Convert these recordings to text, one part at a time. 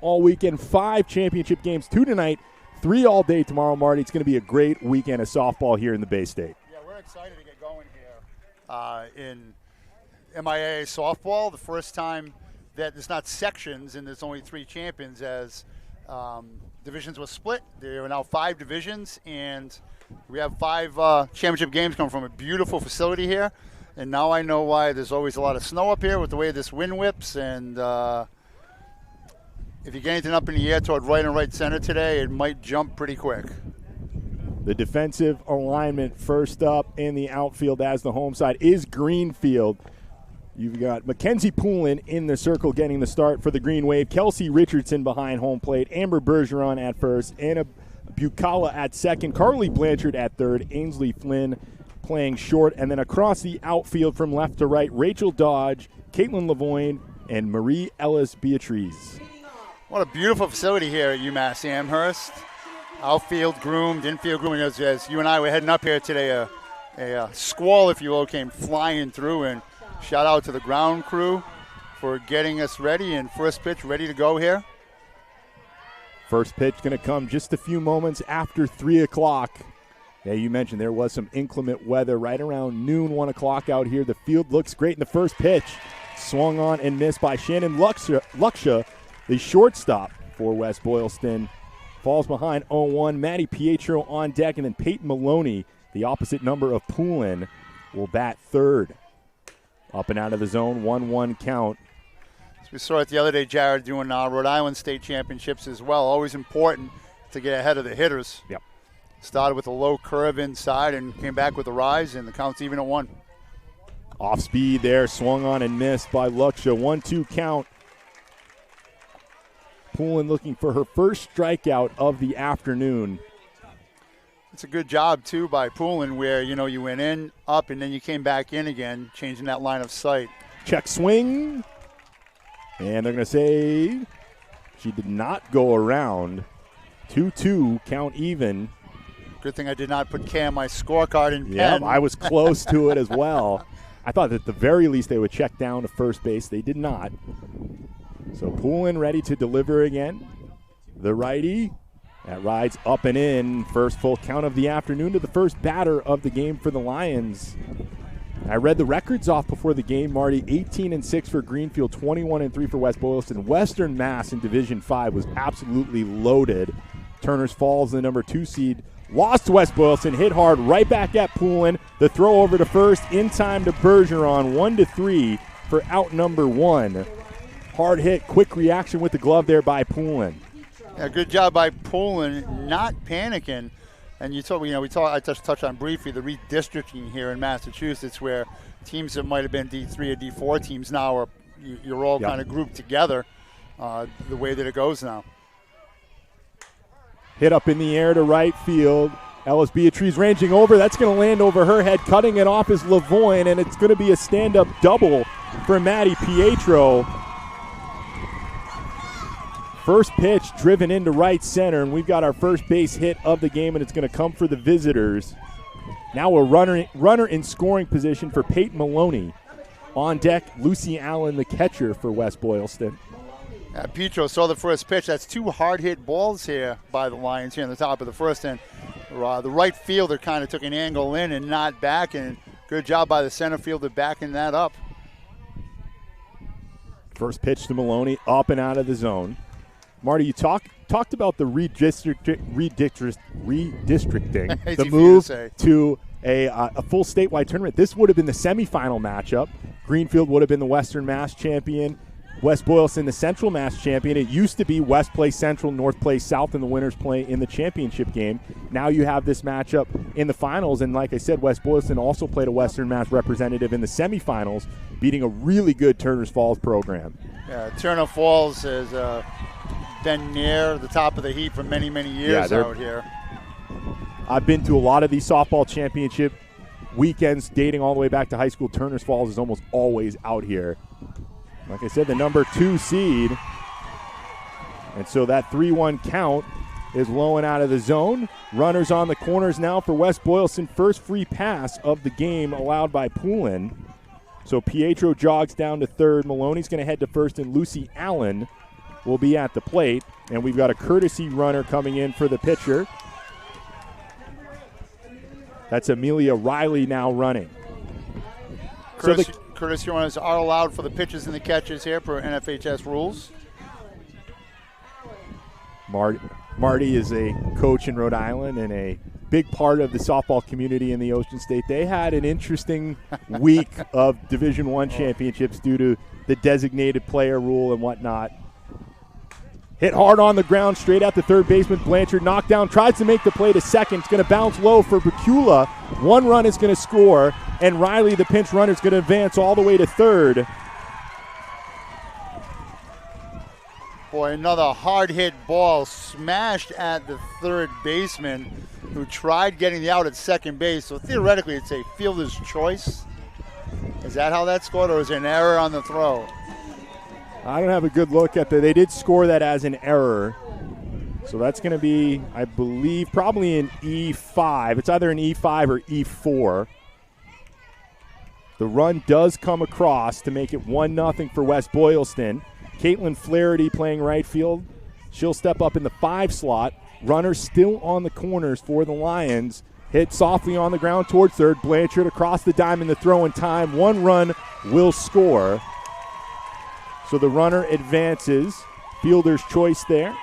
all weekend. 5 championship games, 2 tonight, 3 all day tomorrow, Marty. It's going to be a great weekend of softball here in the Bay State. Yeah, we're excited to get going here in MIAA softball. The first time that there's not sections and there's only 3 champions, as divisions were split. There are now 5 divisions, and we have 5 championship games coming from a beautiful facility here. And now I know why there's always a lot of snow up here with the way this wind whips. And if you get anything up in the air toward right and right center today, it might jump pretty quick. The defensive alignment first up in the outfield as the home side is Greenfield. You've got Mackenzie Poulin in the circle getting the start for the Green Wave. Kelsey Richardson behind home plate. Amber Bergeron at first. Anna Bucala at second. Carly Blanchard at third. Ainsley Flynn playing short. And then across the outfield from left to right, Rachel Dodge, Caitlin Lavoine, and Marie Ellis Beatriz. What a beautiful facility here at UMASS Amherst. Outfield groomed, infield groomed. As you and I were heading up here today, a squall, if you will, came flying through. And shout out to the ground crew for getting us ready. And first pitch ready to go here. First pitch going to come just a few moments after 3 o'clock. Yeah, you mentioned there was some inclement weather right around noon, 1 o'clock out here. The field looks great in the first pitch. Swung on and missed by Shannon Luxia, the shortstop for West Boylston. Falls behind 0-1. Maddie Pietro on deck, and then Peyton Maloney, the opposite number of Poulin, will bat third. Up and out of the zone, 1-1 count. As we saw it the other day, Jared, doing Rhode Island State Championships as well. Always important to get ahead of the hitters. Yep. Started with a low curve inside and came back with a rise, and the count's even at 1. Off speed there, swung on and missed by Luxia. 1-2 count. Poulin looking for her first strikeout of the afternoon. It's a good job, too, by Poulin, where, you went in, up, and then you came back in again, changing that line of sight. Check swing. And they're going to say she did not go around. 2-2, count even. Good thing I did not put K on my scorecard in pen. Yeah, I was close to it as well. I thought at the very least they would check down to first base. They did not. So Poulin ready to deliver again. The righty, that rides up and in. First full count of the afternoon to the first batter of the game for the Lions. I read the records off before the game, Marty. 18-6 for Greenfield, 21-3 for West Boylston. Western Mass in Division 5 was absolutely loaded. Turner's Falls, the number 2 seed, lost to West Boylston, hit hard right back at Poulin. The throw over to first, in time to Bergeron, 1-3 for out number 1. Hard hit, quick reaction with the glove there by Poulin. Yeah, good job by Poulin, not panicking. And I just touched on briefly the redistricting here in Massachusetts, where teams that might have been D3 or D4 teams now are you're all kind of grouped together. The way that it goes now. Hit up in the air to right field. Ellis Beatriz ranging over. That's going to land over her head. Cutting it off is Lavoine, and it's going to be a stand-up double for Maddie Pietro. First pitch driven into right center, and we've got our first base hit of the game, and it's going to come for the visitors. Now a runner in scoring position for Peyton Maloney. On deck, Lucy Allen, the catcher for West Boylston. Pietro saw the first pitch. That's 2 hard-hit balls here by the Lions here in the top of the first, and the right fielder kind of took an angle in and not back, and good job by the center fielder backing that up. First pitch to Maloney, up and out of the zone. Marty, you talked about the redistricting, the move to a full statewide tournament. This would have been the semifinal matchup. Greenfield would have been the Western Mass champion. West Boylston, the Central Mass champion. It used to be West plays Central, North plays South, and the winners play in the championship game. Now you have this matchup in the finals, and like I said, West Boylston also played a Western Mass representative in the semifinals, beating a really good Turner's Falls program. Yeah, Turner Falls has been near the top of the heap for many, many years out here. I've been to a lot of these softball championship weekends dating all the way back to high school. Turner's Falls is almost always out here. Like I said, the number 2 seed. And so that 3-1 count is low and out of the zone. Runners on the corners now for West Boylston. First free pass of the game allowed by Poulin. So Pietro jogs down to third. Maloney's going to head to first, and Lucy Allen will be at the plate, and we've got a courtesy runner coming in for the pitcher. That's Amelia Riley now running. Courtesy runners are allowed for the pitches and the catches here per NFHS rules. Marty is a coach in Rhode Island and a big part of the softball community in the Ocean State. They had an interesting week of Division I championships due to the designated player rule and whatnot. Hit hard on the ground, straight at the third baseman. Blanchard knocked down, tries to make the play to second. It's going to bounce low for Bakula. 1 run is going to score, and Riley, the pinch runner, is going to advance all the way to third. Boy, another hard-hit ball smashed at the third baseman who tried getting the out at second base. So theoretically, it's a fielder's choice. Is that how that scored, or is there an error on the throw? I don't have a good look at that. They did score that as an error. So that's going to be, I believe, probably an E5. It's either an E5 or E4. The run does come across to make it 1-0 for West Boylston. Caitlin Flaherty playing right field. She'll step up in the 5 slot. Runner still on the corners for the Lions. Hit softly on the ground towards third. Blanchard across the diamond, the throw in time. 1 run will score. So the runner advances. Fielder's choice there.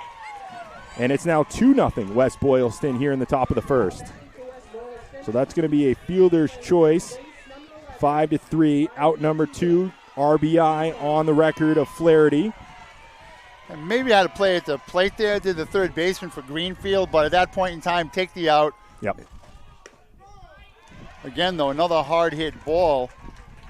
And it's now 2-0 West Boylston here in the top of the first. So that's going to be a fielder's choice. 5-3, out number 2, RBI on the record of Flaherty. And maybe I had to play at the plate there, did the third baseman for Greenfield, but at that point in time, take the out. Yep. Again, though, another hard-hit ball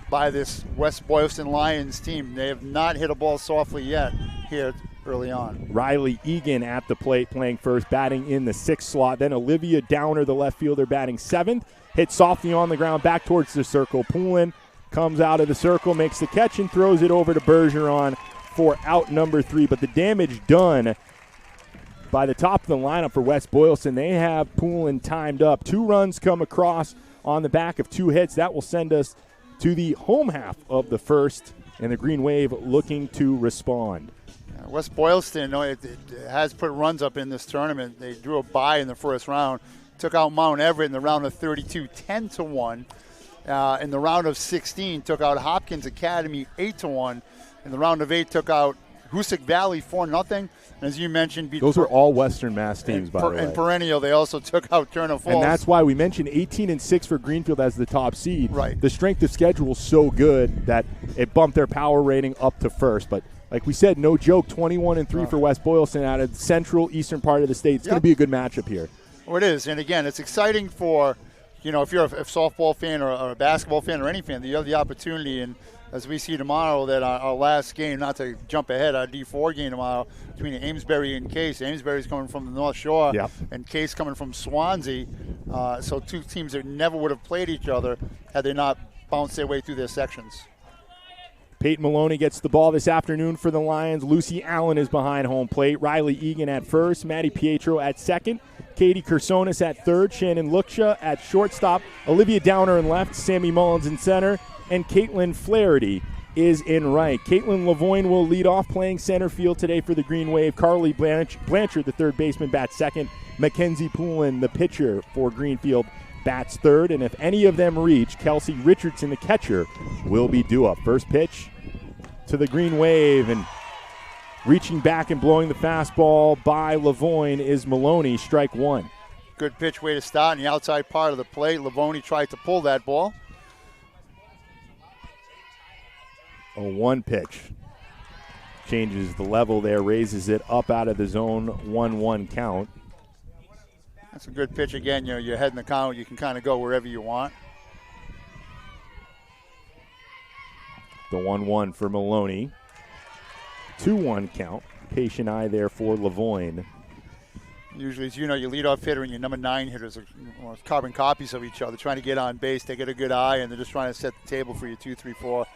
by this West Boylston Lions team. They have not hit a ball softly yet here early on. Riley Egan at the plate playing first, batting in the 6th slot. Then Olivia Downer, the left fielder, batting 7th. Hit softly on the ground back towards the circle. Poulin comes out of the circle, makes the catch, and throws it over to Bergeron for out number 3. But the damage done by the top of the lineup for West Boylston. They have Poulin timed up. 2 runs come across on the back of 2 hits. That will send us to the home half of the first, and the Green Wave looking to respond. West Boylston, it has put runs up in this tournament. They drew a bye in the first round, took out Mount Everett in the round of 32, 10-1. In the round of 16, took out Hopkins Academy 8-1. In the round of 8, took out Hoosick Valley 4-0. And as you mentioned, those are all Western Mass teams, by the way. And perennial, they also took out Turner Falls. And that's why we mentioned 18-6 for Greenfield as the top seed. Right. The strength of schedule is so good that it bumped their power rating up to first. But like we said, no joke, 21-3 for West Boylston out of the central eastern part of the state. It's going to be a good matchup here. Well, it is. And again, it's exciting for, if you're a softball fan or a basketball fan or any fan, you have the opportunity. And as we see tomorrow, that our last game, not to jump ahead, our D4 game tomorrow between Amesbury and Case. Amesbury's coming from the North Shore, and Case coming from Swansea. So 2 teams that never would have played each other had they not bounced their way through their sections. Peyton Maloney gets the ball this afternoon for the Lions. Lucy Allen is behind home plate. Riley Egan at first. Maddie Pietro at second. Katie Kersonis at third. Shannon Luksha at shortstop. Olivia Downer in left. Sammy Mullins in center. And Caitlin Flaherty is in right. Caitlin Lavoine will lead off playing center field today for the Green Wave. Carly Blanchard, the third baseman, bats second. Mackenzie Poulin, the pitcher for Greenfield, bats third. And if any of them reach, Kelsey Richardson, the catcher, will be due up. First pitch to the Green Wave, and reaching back and blowing the fastball by Lavoine is Maloney, strike 1. Good pitch, way to start in the outside part of the plate. Lavoine tried to pull that ball. A 1 pitch. Changes the level there, raises it up out of the zone, 1-1 count. That's a good pitch again. You're heading the count. You can kind of go wherever you want. The 1-1 for Maloney. 2-1 count. Patient eye there for Lavoine. Usually, as you know, your leadoff hitter and your number 9 hitters are carbon copies of each other, trying to get on base. They get a good eye, and they're just trying to set the table for your 2, 3, 4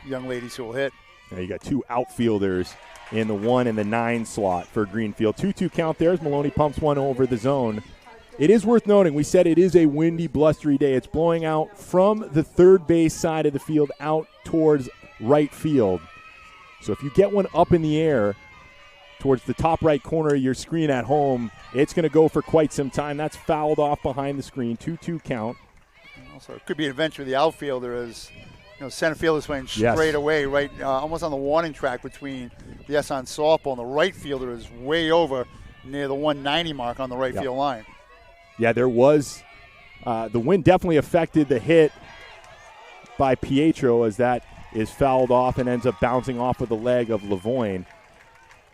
young ladies who will hit. Now you got 2 outfielders in the 1 and the 9 slot for Greenfield. 2-2 count there as Maloney pumps one over the zone. It is worth noting, we said it is a windy, blustery day. It's blowing out from the third base side of the field out towards right field. So if you get one up in the air, towards the top right corner of your screen at home. It's going to go for quite some time. That's fouled off behind the screen. 2-2 count. Also, it could be an adventure. The outfielder is, center field is playing straight away, right, almost on the warning track between the S on softball, and the right fielder is way over near the 190 mark on the right field line. Yeah, there was the wind definitely affected the hit by Pietro, as that is fouled off and ends up bouncing off of the leg of Lavoine.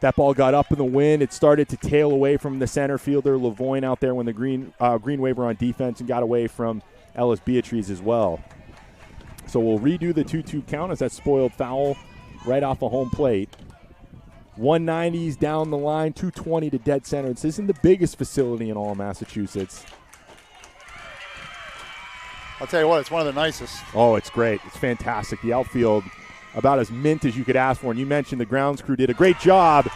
That ball got up in the wind. It started to tail away from the center fielder, Lavoine, out there when the Green Wave were on defense, and got away from Ellis Beatriz as well. So we'll redo the 2-2 count as that spoiled foul right off a home plate. 190s down the line, 220 to dead center. This isn't the biggest facility in all of Massachusetts. I'll tell you what, it's one of the nicest. Oh, it's great. It's fantastic. The outfield, about as mint as you could ask for. And you mentioned the grounds crew did a great job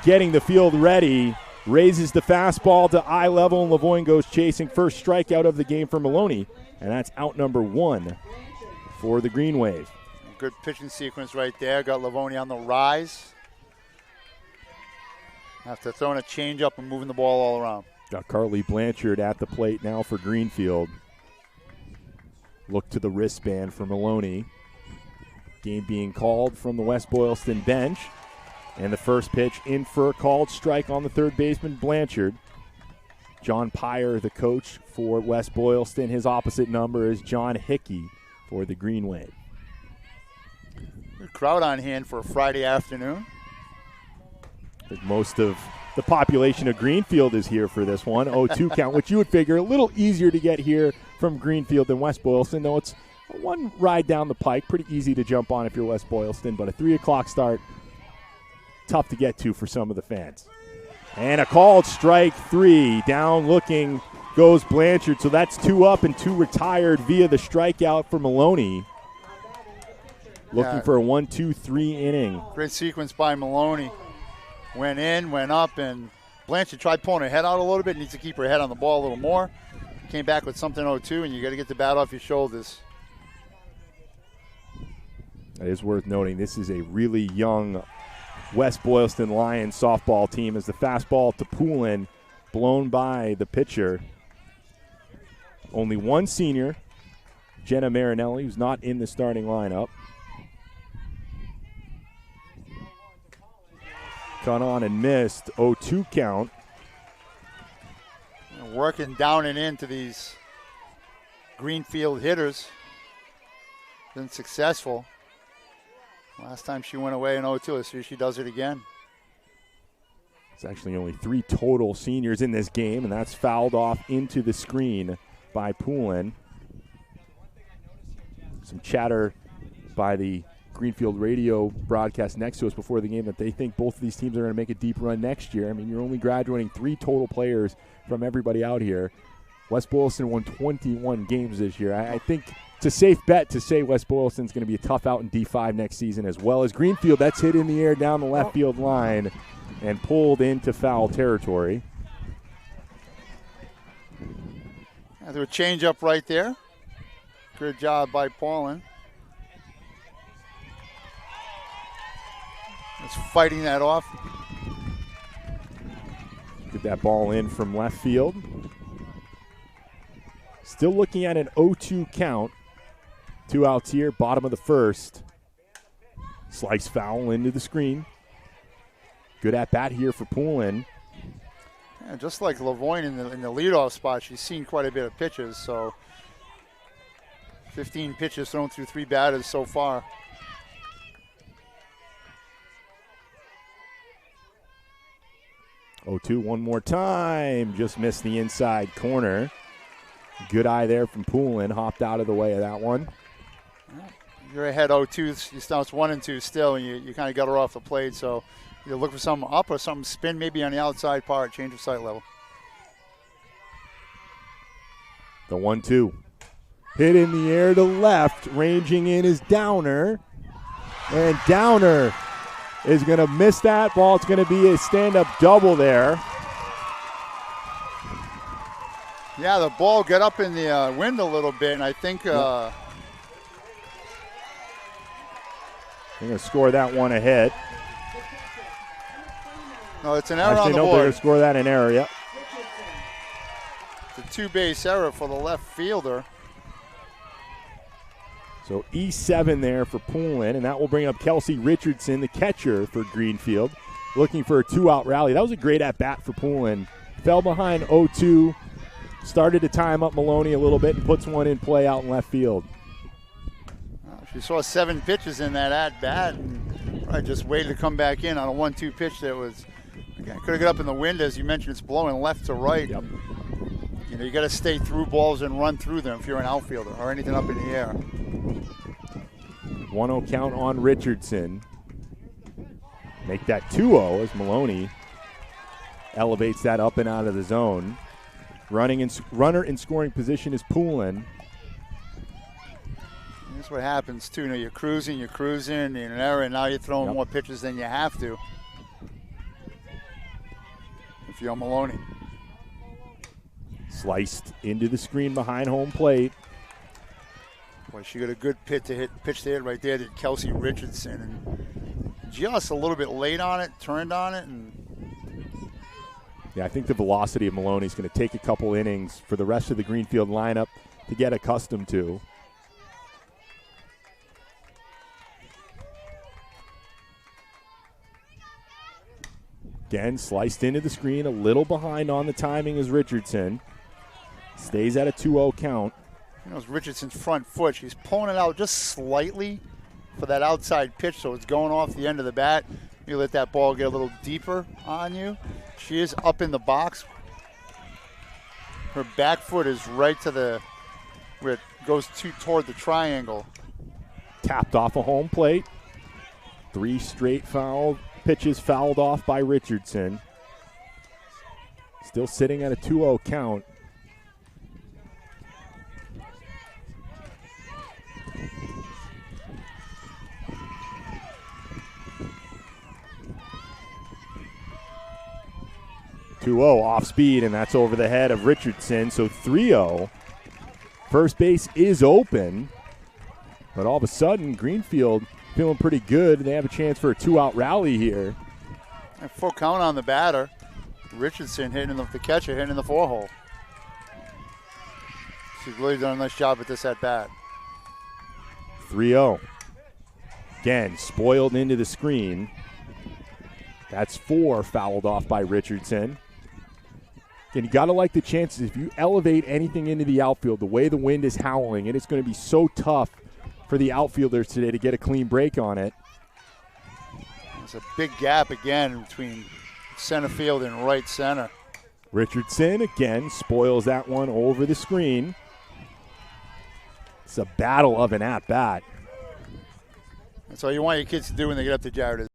getting the field ready. Raises the fastball to eye level, and Lavoine goes chasing. First strikeout of the game for Maloney, and that's out number 1 for the Green Wave. Good pitching sequence right there. Got Lavoine on the rise. After throwing a changeup and moving the ball all around. Got Carly Blanchard at the plate now for Greenfield. Look to the wristband for Maloney. Game being called from the West Boylston bench. And the first pitch in for a called strike on the third baseman, Blanchard. John Pyer, the coach for West Boylston. His opposite number is John Hickey for the Green Wave. Good crowd on hand for a Friday afternoon. I think most of the population of Greenfield is here for this one. 0-2 count, which you would figure a little easier to get here from Greenfield than West Boylston, though it's one ride down the pike. Pretty easy to jump on if you're West Boylston, but a 3 o'clock start, tough to get to for some of the fans. And a called strike 3. Down looking goes Blanchard, so that's 2 up and 2 retired via the strikeout for Maloney. Looking for a 1-2-3 inning. Great sequence by Maloney. Went in, went up, and Blanchard tried pulling her head out a little bit. Needs to keep her head on the ball a little more. Came back with something 0-2, and you got to get the bat off your shoulders. It is worth noting this is a really young West Boylston Lions softball team, as the fastball to Poulin blown by the pitcher. Only one senior, Jenna Marinelli, who's not in the starting lineup. Cut on and missed. 0-2 count. Working down and into these Greenfield hitters. Been successful. Last time she went away in 0-2. Let's see if she does it again. It's actually only 3 total seniors in this game, and that's fouled off into the screen by Poulin. Some chatter by the Greenfield radio broadcast next to us before the game that they think both of these teams are going to make a deep run next year. I mean, you're only graduating 3 total players from everybody out here. West Boylston won 21 games this year. I think it's a safe bet to say West Boylston's going to be a tough out in D5 next season, as well as Greenfield. That's hit in the air down the left field line and pulled into foul territory. There a change up right there. Good job by Paulin. Just fighting that off. Get that ball in from left field. Still looking at an 0-2 count. 2 outs here, bottom of the first. Slice foul into the screen. Good at bat here for Poulin. Yeah, just like Lavoine in the leadoff spot, she's seen quite a bit of pitches. So 15 pitches thrown through 3 batters so far. Oh, 2 one more time. Just missed the inside corner. Good eye there from Poulin. Hopped out of the way of that one. You're ahead 0-2. It's 1-2 still, and you kind of got her off the plate. So you look for something up or something spin maybe on the outside part, change of sight level. The 1-2. Hit in the air to left. Ranging in is Downer. And Downer is going to miss that ball. It's going to be a stand-up double there. Yeah, the ball got up in the wind a little bit, and I think they're going to score that one ahead. No, it's an error on Actually, the no, they're board. going to score that in error, yep. It's a two-base error for the left fielder. So E7 there for Poulin, and that will bring up Kelsey Richardson, the catcher for Greenfield, looking for a two-out rally. That was a great at-bat for Poulin. Fell behind 0-2, started to time up Maloney a little bit, and puts one in play out in left field. She saw 7 pitches in that at-bat and probably just waited to come back in on a 1-2 pitch that was, again, could have got up in the wind. As you mentioned, it's blowing left to right. Yep. You know, you got to stay through balls and run through them if you're an outfielder or anything up in the air. 1-0 count on Richardson. Make that 2-0 as Maloney elevates that up and out of the zone. Runner in scoring position is Poulin. That's what happens too. You know, you're cruising, in an error, and now you're throwing more pitches than you have to. If you're Maloney. Sliced into the screen behind home plate. Boy, she got a good pitch to hit right there to Kelsey Richardson, and just a little bit late on it, turned on it, and yeah, I think the velocity of Maloney is going to take a couple innings for the rest of the Greenfield lineup to get accustomed to. Again, sliced into the screen, a little behind on the timing is Richardson. Stays at a 2-0 count. You know, it's Richardson's front foot. She's pulling it out just slightly for that outside pitch, so it's going off the end of the bat. You let that ball get a little deeper on you. She is up in the box. Her back foot is right to the where it goes toward the triangle. Tapped off a home plate. 3 straight foul pitches fouled off by Richardson. Still sitting at a 2-0 count. Off speed, and that's over the head of Richardson. So 3-0. First base is open, but all of a sudden, Greenfield feeling pretty good. They have a chance for a 2-out rally here. And full count on the batter. Richardson hitting the catcher, hitting in the 4-hole. She's really done a nice job at this at bat. 3-0. Again, spoiled into the screen. That's 4 fouled off by Richardson. And you got to like the chances. If you elevate anything into the outfield, the way the wind is howling, and it's going to be so tough for the outfielders today to get a clean break on it. There's a big gap again between center field and right center. Richardson again spoils that one over the screen. It's a battle of an at-bat. That's all you want your kids to do when they get up to Jared.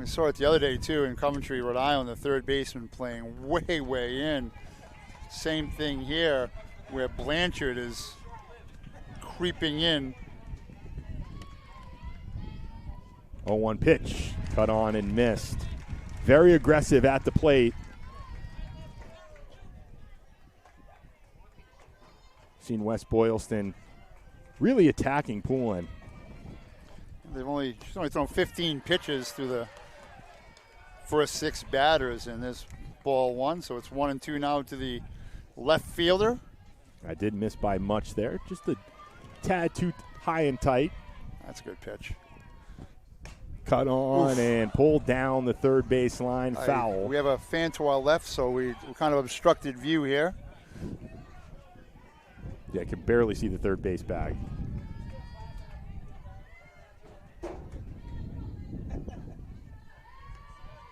saw it the other day, too, in Coventry, Rhode Island, the third baseman playing way in. Same thing here, where Blanchard is creeping in. 0-1 pitch, cut on and missed. Very aggressive at the plate. Seen West Boylston really attacking Poulin. She's only thrown 15 pitches through the first 6 batters, and this ball 1, so it's 1-2 now to the left fielder. I did miss by much there, just a tad too high and tight. That's a good pitch. Cut on and pulled down the third base line, foul. We have a fan to our left, so we kind of obstructed view here. Yeah, I can barely see the third base bag.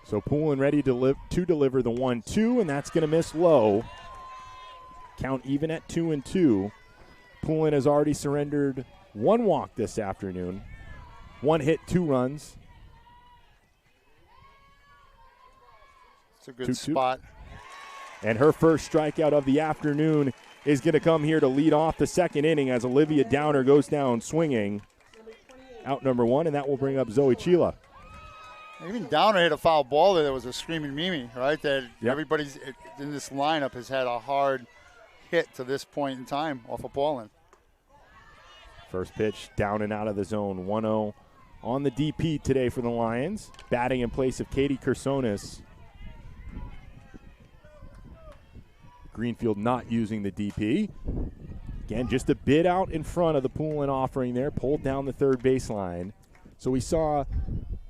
So Poulin ready to deliver the 1-2, and that's going to miss low. Count even at 2-2. Poulin has already surrendered 1 walk this afternoon. 1 hit, 2 runs. It's a good spot. And her first strikeout of the afternoon is going to come here to lead off the second inning as Olivia Downer goes down swinging. Out number 1, and that will bring up Zoe Chila. Even Downer hit a foul ball there. That was a screaming Mimi, right? That everybody in this lineup has had a hard hit to this point in time off of Paulin. First pitch down and out of the zone. 1-0 on the DP today for the Lions. Batting in place of Katie Kersonis. Greenfield not using the DP. Again, just a bit out in front of the Poulin offering there. Pulled down the third baseline. So we saw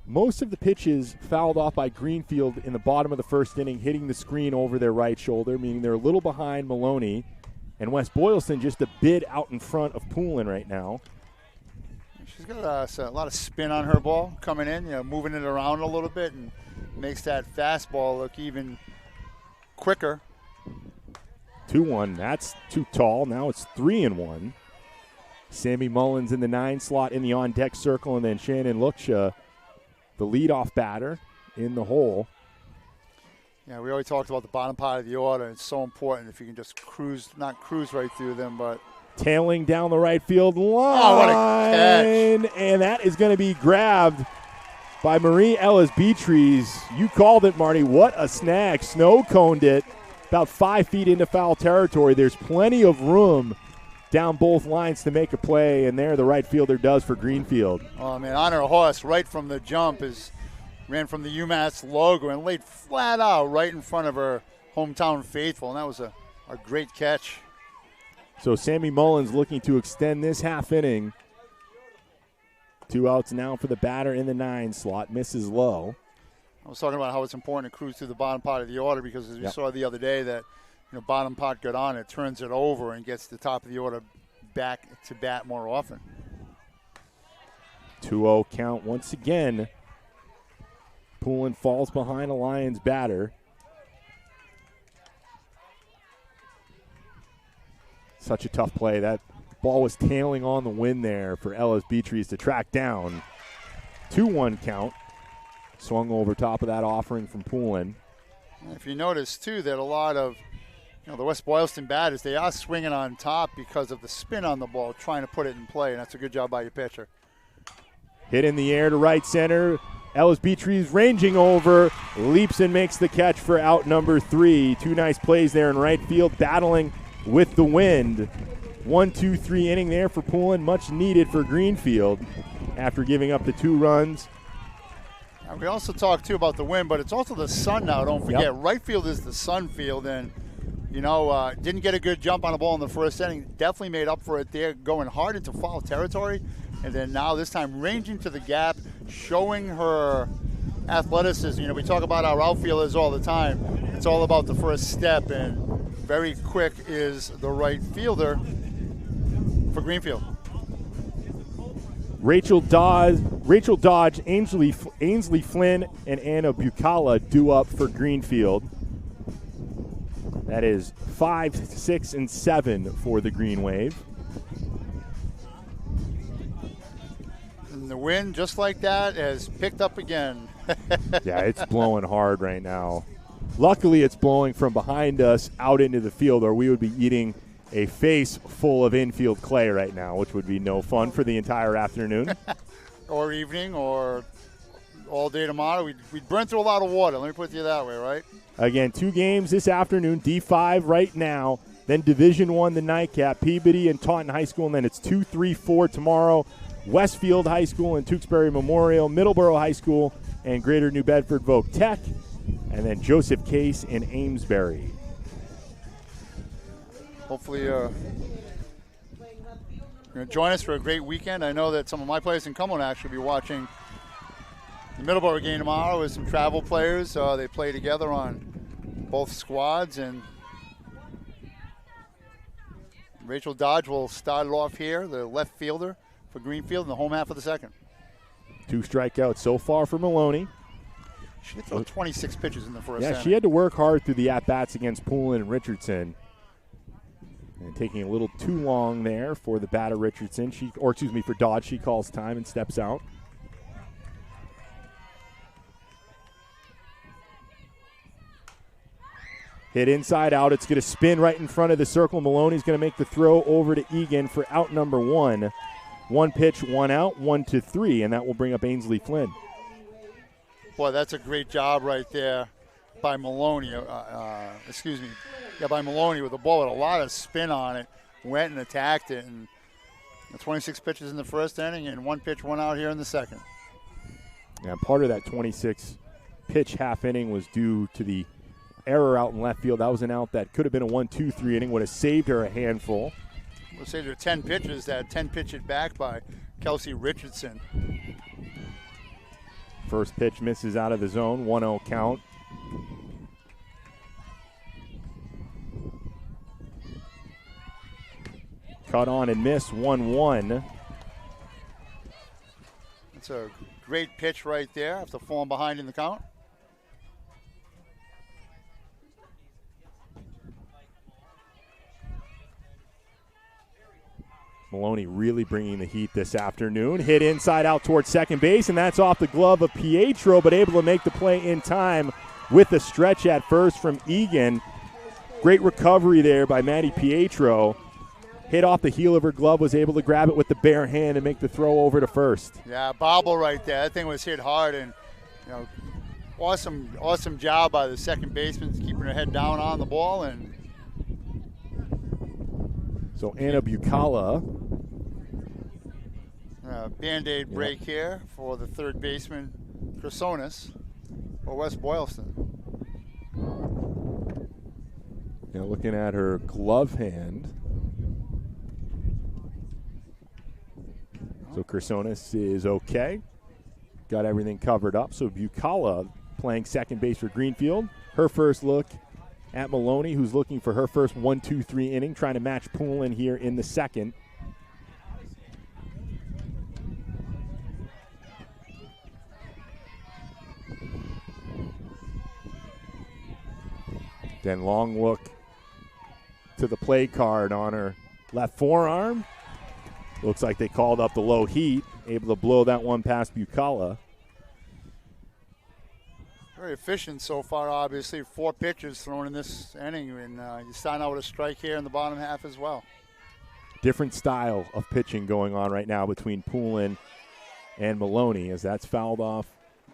most of the pitches fouled off by Greenfield in the bottom of the first inning, hitting the screen over their right shoulder, meaning they're a little behind Maloney. And West Boylston just a bit out in front of Poulin right now. She's got a lot of spin on her ball coming in, moving it around a little bit, and makes that fastball look even quicker. 2-1, that's too tall. Now it's 3-1. Sammy Mullins in the 9 slot in the on-deck circle, and then Shannon Luksha, the leadoff batter, in the hole. Yeah, we already talked about the bottom part of the order. It's so important if you can just not cruise right through them, but tailing down the right field line. Oh, what a catch. And that is going to be grabbed by Marie Ellis Beatrice. You called it, Marty. What a snag. Snow coned it about 5 feet into foul territory. There's plenty of room down both lines to make a play, and there the right fielder does for Greenfield. Oh, man, on her horse right from the jump ran from the UMASS logo and laid flat out right in front of her hometown faithful, and that was a great catch. So Sammy Mullins looking to extend this half inning. 2 outs now for the batter in the 9 slot. Misses low. I was talking about how it's important to cruise through the bottom part of the order because as we saw the other day that bottom part got on, it turns it over and gets the top of the order back to bat more often. 2-0 count once again. Poulin falls behind a Lions batter. Such a tough play. That ball was tailing on the wind there for Ellis Beatrice to track down. 2-1 count. Swung over top of that offering from Poulin. If you notice, too, that a lot of the West Boylston batters, they are swinging on top because of the spin on the ball, trying to put it in play, and that's a good job by your pitcher. Hit in the air to right center. Ellis Beatrice ranging over, leaps and makes the catch for out number 3. 2 nice plays there in right field, battling with the wind. 1-2-3 inning there for Poulin, much needed for Greenfield after giving up the 2 runs. We also talked, too, about the wind, but it's also the sun now. Don't forget, right field is the sun field, and, didn't get a good jump on the ball in the first inning. Definitely made up for it there, going hard into foul territory, and then now this time ranging to the gap, showing her athleticism. We talk about our outfielders all the time. It's all about the first step, and very quick is the right fielder for Greenfield. Rachel Dodge, Ainsley Flynn, and Anna Bucala due up for Greenfield. That is 5, 6, and 7 for the Green Wave. And the wind, just like that, has picked up again. Yeah, it's blowing hard right now. Luckily, it's blowing from behind us out into the field, or we would be eating a face full of infield clay right now, which would be no fun for the entire afternoon. Or evening, or all day tomorrow. We'd burn through a lot of water. Let me put it that way, right? Again, 2 games this afternoon, D5 right now, then Division I, the nightcap, Peabody and Taunton High School, and then it's 2, 3, 4 tomorrow, Westfield High School and Tewksbury Memorial, Middleborough High School and Greater New Bedford Voc Tech, and then Joseph Case and Amesbury. Hopefully you're going to join us for a great weekend. I know that some of my players in Cumberland actually will be watching the Middleborough game tomorrow with some travel players. They play together on both squads, and Rachel Dodge will start it off here, the left fielder for Greenfield in the home half of the second. 2 strikeouts so far for Maloney. She did throw 26 pitches in the first Yeah, inning. she had to work hard through the at-bats against Poulin and Richardson. And taking a little too long there for the batter Richardson. For Dodge, she calls time and steps out. Hit inside out. It's going to spin right in front of the circle. Maloney's going to make the throw over to Egan for out number 1. 1 pitch, 1 out, 1-3, and that will bring up Ainsley Flynn. Boy, that's a great job right there by Maloney. By Maloney with the ball with a lot of spin on it. Went and attacked it. And 26 pitches in the first inning and 1 pitch, 1 out here in the second. Yeah, part of that 26-pitch half inning was due to the error out in left field. That was an out that could have been a 1-2-3 inning, would have saved her a handful. We'll say there are 10 pitches, that 10 pitch it back by Kelsey Richardson. First pitch misses out of the zone, 1-0 count. Cut on and miss, 1-1. That's a great pitch right there after falling behind in the count. Maloney really bringing the heat this afternoon. Hit inside out towards second base, and that's off the glove of Pietro, but able to make the play in time with a stretch at first from Egan. Great recovery there by Maddie Pietro. Hit off the heel of her glove, was able to grab it with the bare hand and make the throw over to first. Yeah, bobble right there. That thing was hit hard, and awesome job by the second baseman keeping her head down on the ball. And so Anna Bucala. Band-Aid break here for the third baseman, Chrysonis, for West Boylston. Now looking at her glove hand. So Chrysonis is okay. Got everything covered up. So Bucala playing second base for Greenfield. Her first look at Maloney, who's looking for her first 1-2-3 inning, trying to match Poulin here in the second. Then long look to the play card on her left forearm. Looks like they called up the low heat, able to blow that one past Bucala. Very efficient so far, obviously. 4 pitches thrown in this inning, and you starting out with a strike here in the bottom half as well. Different style of pitching going on right now between Poulin and Maloney, as that's fouled off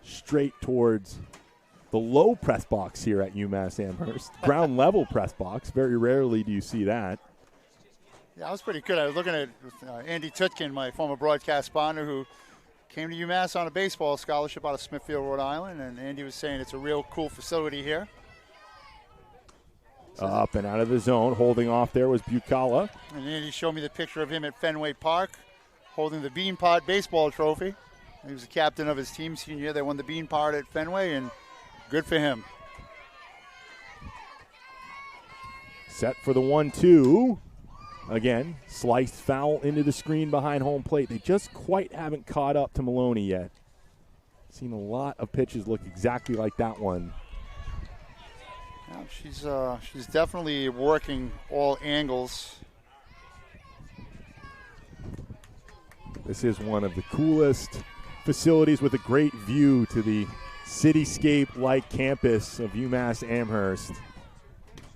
straight towards the low press box here at UMass Amherst. Ground level press box. Very rarely do you see that. Yeah, that was pretty good. I was looking at Andy Tutkin, my former broadcast partner, who came to UMass on a baseball scholarship out of Smithfield, Rhode Island, and Andy was saying it's a real cool facility here. Up and out of the zone. Holding off there was Bucala. And Andy showed me the picture of him at Fenway Park holding the Bean Pot baseball trophy. He was the captain of his team senior year. They won the Bean Pot at Fenway, and good for him. Set for the 1-2. Again, sliced foul into the screen behind home plate. They just quite haven't caught up to Maloney yet. Seen a lot of pitches look exactly like that one. Yeah, she's definitely working all angles. This is one of the coolest facilities with a great view to the cityscape-like campus of UMass Amherst.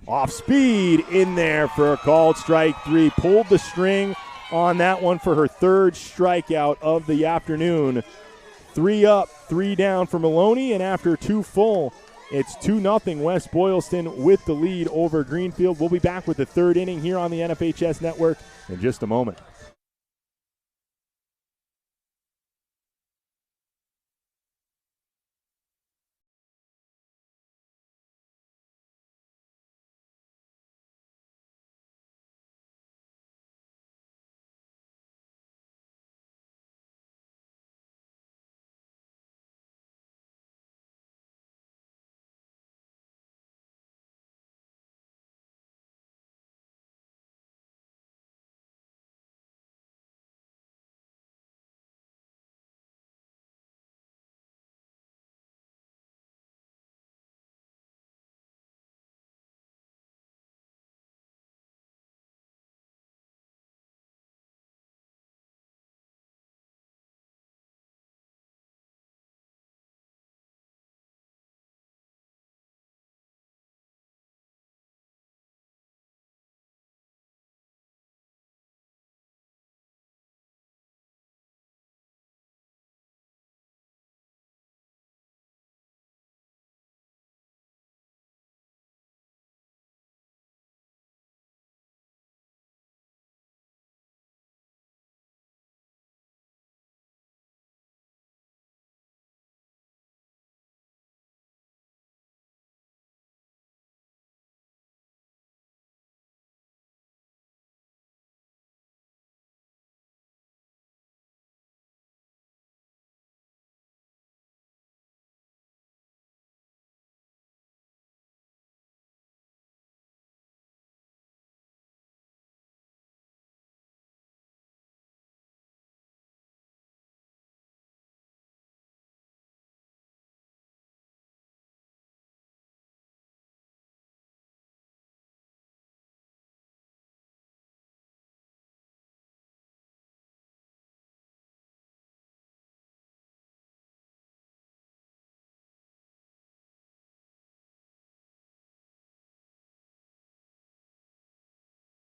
Off speed in there for a called strike 3. Pulled the string on that one for her third strikeout of the afternoon. 3 up, 3 down for Maloney, and after 2 full, it's 2-0 West Boylston with the lead over Greenfield. We'll be back with the third inning here on the NFHS Network in just a moment.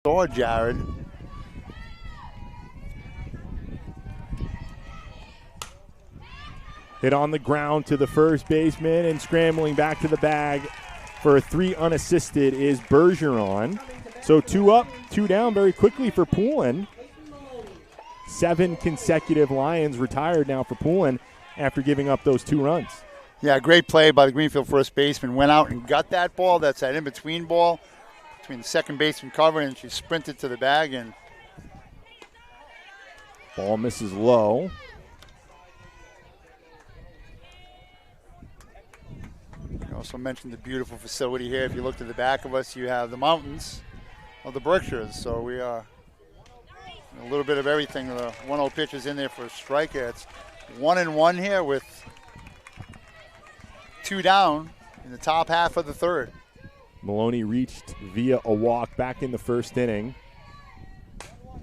Or Jared. Hit on the ground to the first baseman, and scrambling back to the bag for a 3 unassisted is Bergeron. So 2 up, 2 down very quickly for Poulin. 7 consecutive Lions retired now for Poulin after giving up those 2 runs. Yeah, great play by the Greenfield first baseman. Went out and got that ball. That's that in-between ball between the second baseman cover, and she sprinted to the bag. And ball misses low. I also mentioned the beautiful facility here. If you look to the back of us, you have the mountains of the Berkshires. So we are a little bit of everything. The 1-0 pitch is in there for a strikeout. It's 1-1 here with 2 down in the top half of the third. Maloney reached via a walk back in the first inning.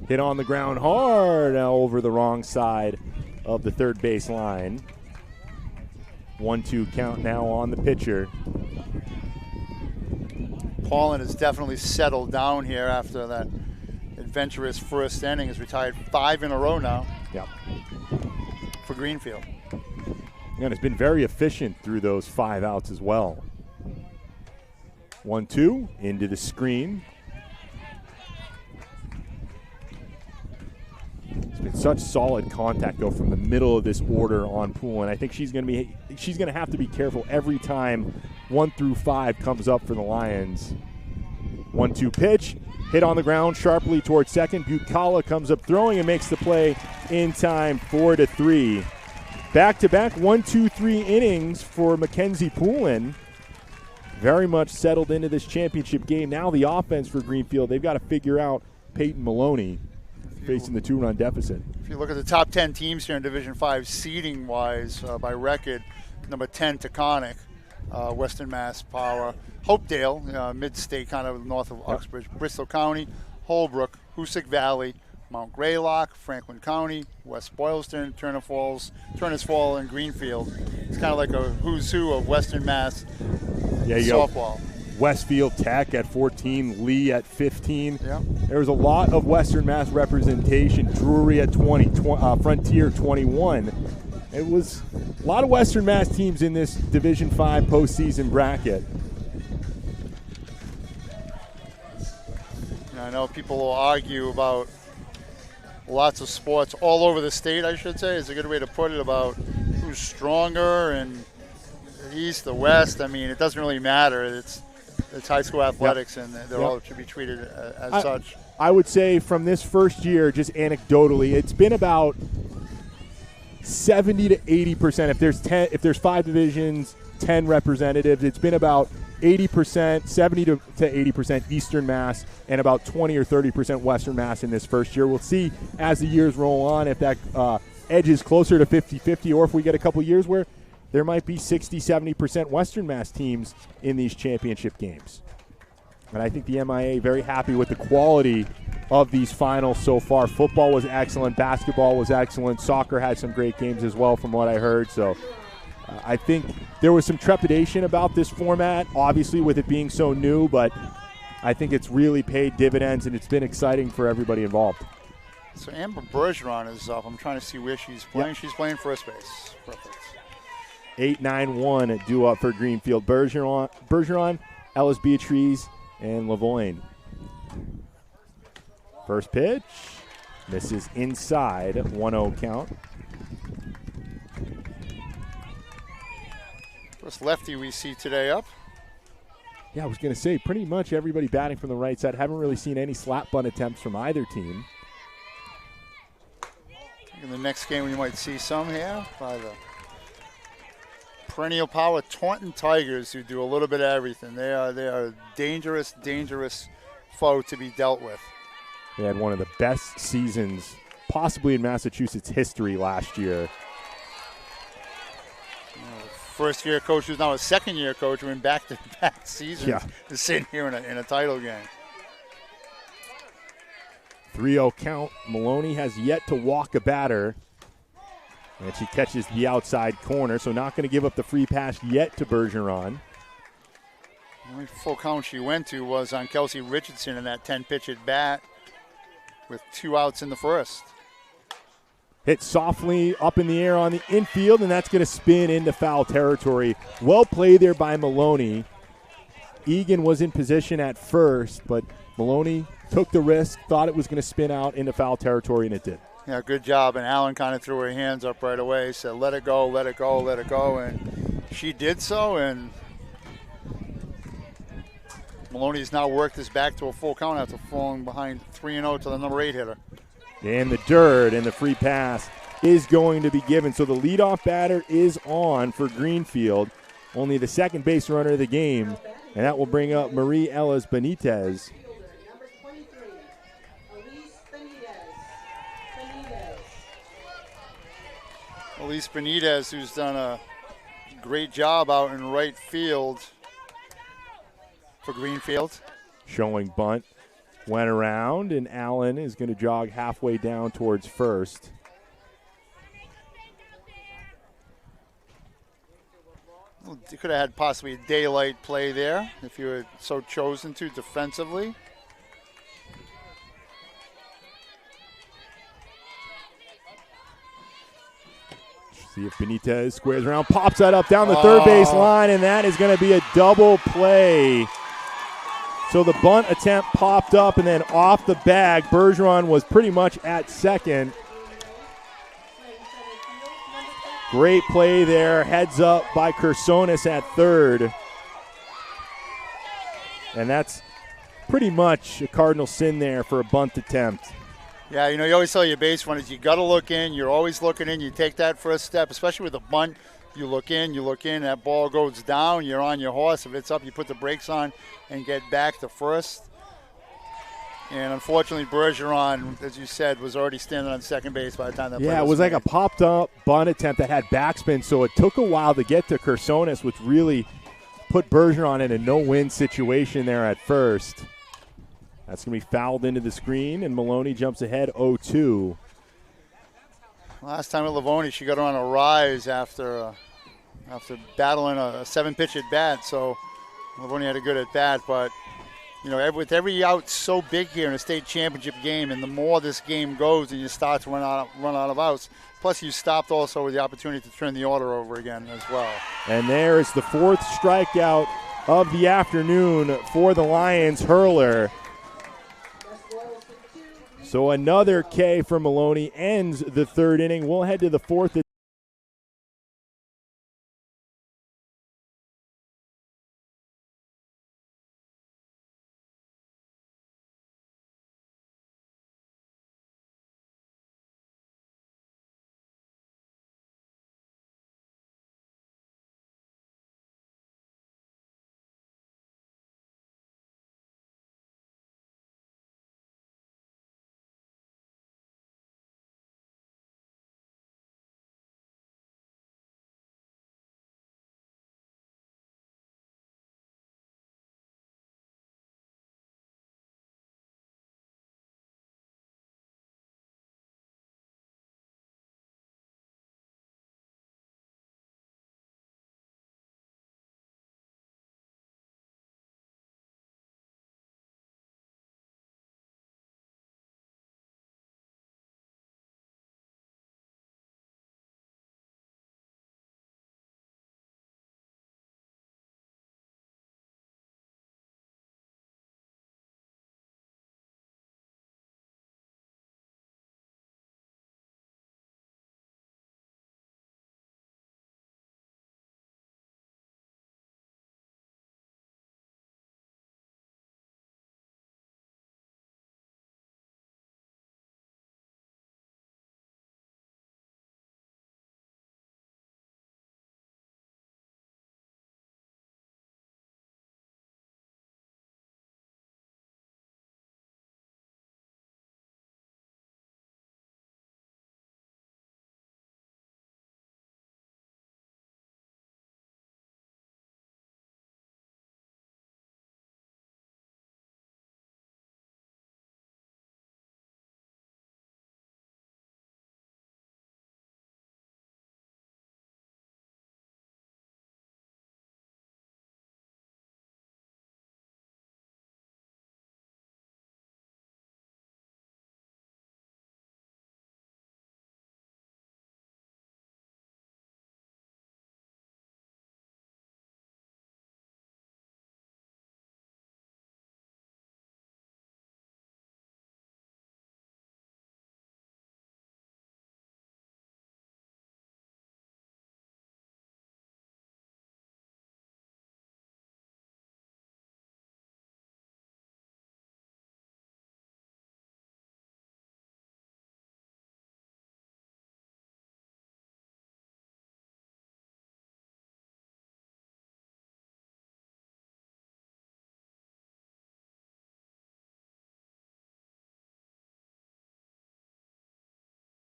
Hit on the ground hard over the wrong side of the third base line. 1-2 count now on the pitcher. Paulin has definitely settled down here after that adventurous first inning. Has retired 5 in a row now. Yep. For Greenfield. And it's been very efficient through those 5 outs as well. 1-2 into the screen. It's been such solid contact though from the middle of this order on Poulin. I think she's going to have to be careful every time 1 through 5 comes up for the Lions. 1-2 pitch, hit on the ground sharply towards second. Bucala comes up throwing and makes the play in time. 4-3. Back-to-back 1-2-3 innings for Mackenzie Poulin. Very much settled into this championship game. Now the offense for Greenfield, they've got to figure out Peyton Maloney facing the 2-run deficit. If you look at the top 10 teams here in Division 5 seeding-wise by record, number 10, Taconic, Western Mass Power, Hopedale, mid-state kind of north of Uxbridge, Bristol County, Holbrook, Hoosick Valley, Mount Greylock, Franklin County, West Boylston, Turners Fall, and Greenfield. It's kind of like a who's who of Western Mass softball. Westfield Tech at 14, Lee at 15. Yeah. There was a lot of Western Mass representation. Drury at 20, Frontier 21. It was a lot of Western Mass teams in this Division 5 postseason bracket. I know people will argue about lots of sports all over the state, I should say, is a good way to put it, about who's stronger and the East, the West. I mean, it doesn't really matter. It's high school athletics, and they all should be treated as such. I would say from this first year, just anecdotally, it's been about 70 to 80%. If there's 5 divisions, 10 representatives, it's been about 80%, 70 to 80% Eastern Mass, and about 20 or 30% Western Mass in this first year. We'll see as the years roll on if that edges closer to 50-50, or if we get a couple years where there might be 60, 70% Western Mass teams in these championship games. And I think the MIAA very happy with the quality of these finals so far. Football was excellent. Basketball was excellent. Soccer had some great games as well from what I heard. So I think there was some trepidation about this format, obviously with it being so new, but I think it's really paid dividends, and it's been exciting for everybody involved. So Amber Bergeron is up. I'm trying to see where she's playing. Yep. She's playing first base. Perfect. 8-9-1 due up for Greenfield. Bergeron, Ellis Beatrice, and Lavoine. First pitch. Misses inside. 1-0 count. First lefty we see today up. Yeah, I was going to say, pretty much everybody batting from the right side. Haven't really seen any slap bunt attempts from either team. In the next game, we might see some here by the perennial power Taunton Tigers, who do a little bit of everything. They are a dangerous, dangerous foe to be dealt with. They had one of the best seasons possibly in Massachusetts history last year. First-year coach who's now a second-year coach, who in back-to-back seasons is sitting here in a title game. 3-0 count. Maloney has yet to walk a batter. And she catches the outside corner, so not going to give up the free pass yet to Bergeron. The only full count she went to was on Kelsey Richardson in that 10-pitch at bat with 2 outs in the first. Hit softly up in the air on the infield, and that's going to spin into foul territory. Well played there by Maloney. Egan was in position at first, but Maloney took the risk, thought it was going to spin out into foul territory, and it did. Yeah, good job. And Allen kind of threw her hands up right away, said, let it go, let it go, let it go. And she did so, and Maloney's now worked this back to a full count after falling behind 3-0 to the number 8 hitter. And the dirt, and the free pass is going to be given. So the leadoff batter is on for Greenfield. Only the second base runner of the game, and that will bring up Marie Ellis Benitez. Elise Benitez, who's done a great job out in right field for Greenfield. Showing bunt. Went around, and Allen is going to jog halfway down towards first. Well, you could have had possibly a daylight play there if you had so chosen to defensively. See if Benitez squares around, pops that up down the third base line, and that is going to be a double play. So the bunt attempt popped up, and then off the bag, Bergeron was pretty much at second. Great play there. Heads up by Kersonis at third. And that's pretty much a cardinal sin there for a bunt attempt. Yeah, you know, you always tell your base runners, you got to look in. You're always looking in. You take that first step, especially with a bunt. You look in, that ball goes down, you're on your horse. If it's up, you put the brakes on and get back to first. And unfortunately, Bergeron, as you said, was already standing on second base by the time that play it was made. like a popped-up bunt attempt that had backspin, so it took a while to get to Kersonis, which really put Bergeron in a no-win situation there at first. That's going to be fouled into the screen, and Maloney jumps ahead 0-2. Last time at Livonia, she got her on a rise after battling a 7-pitch at bat. So Livonia had a good at bat, but with every out so big here in a state championship game, and the more this game goes, and you start to run out of outs. Plus, you stopped also with the opportunity to turn the order over again as well. And there is the 4th strikeout of the afternoon for the Lions hurler. So another K for Maloney ends the 3rd inning. We'll head to the 4th.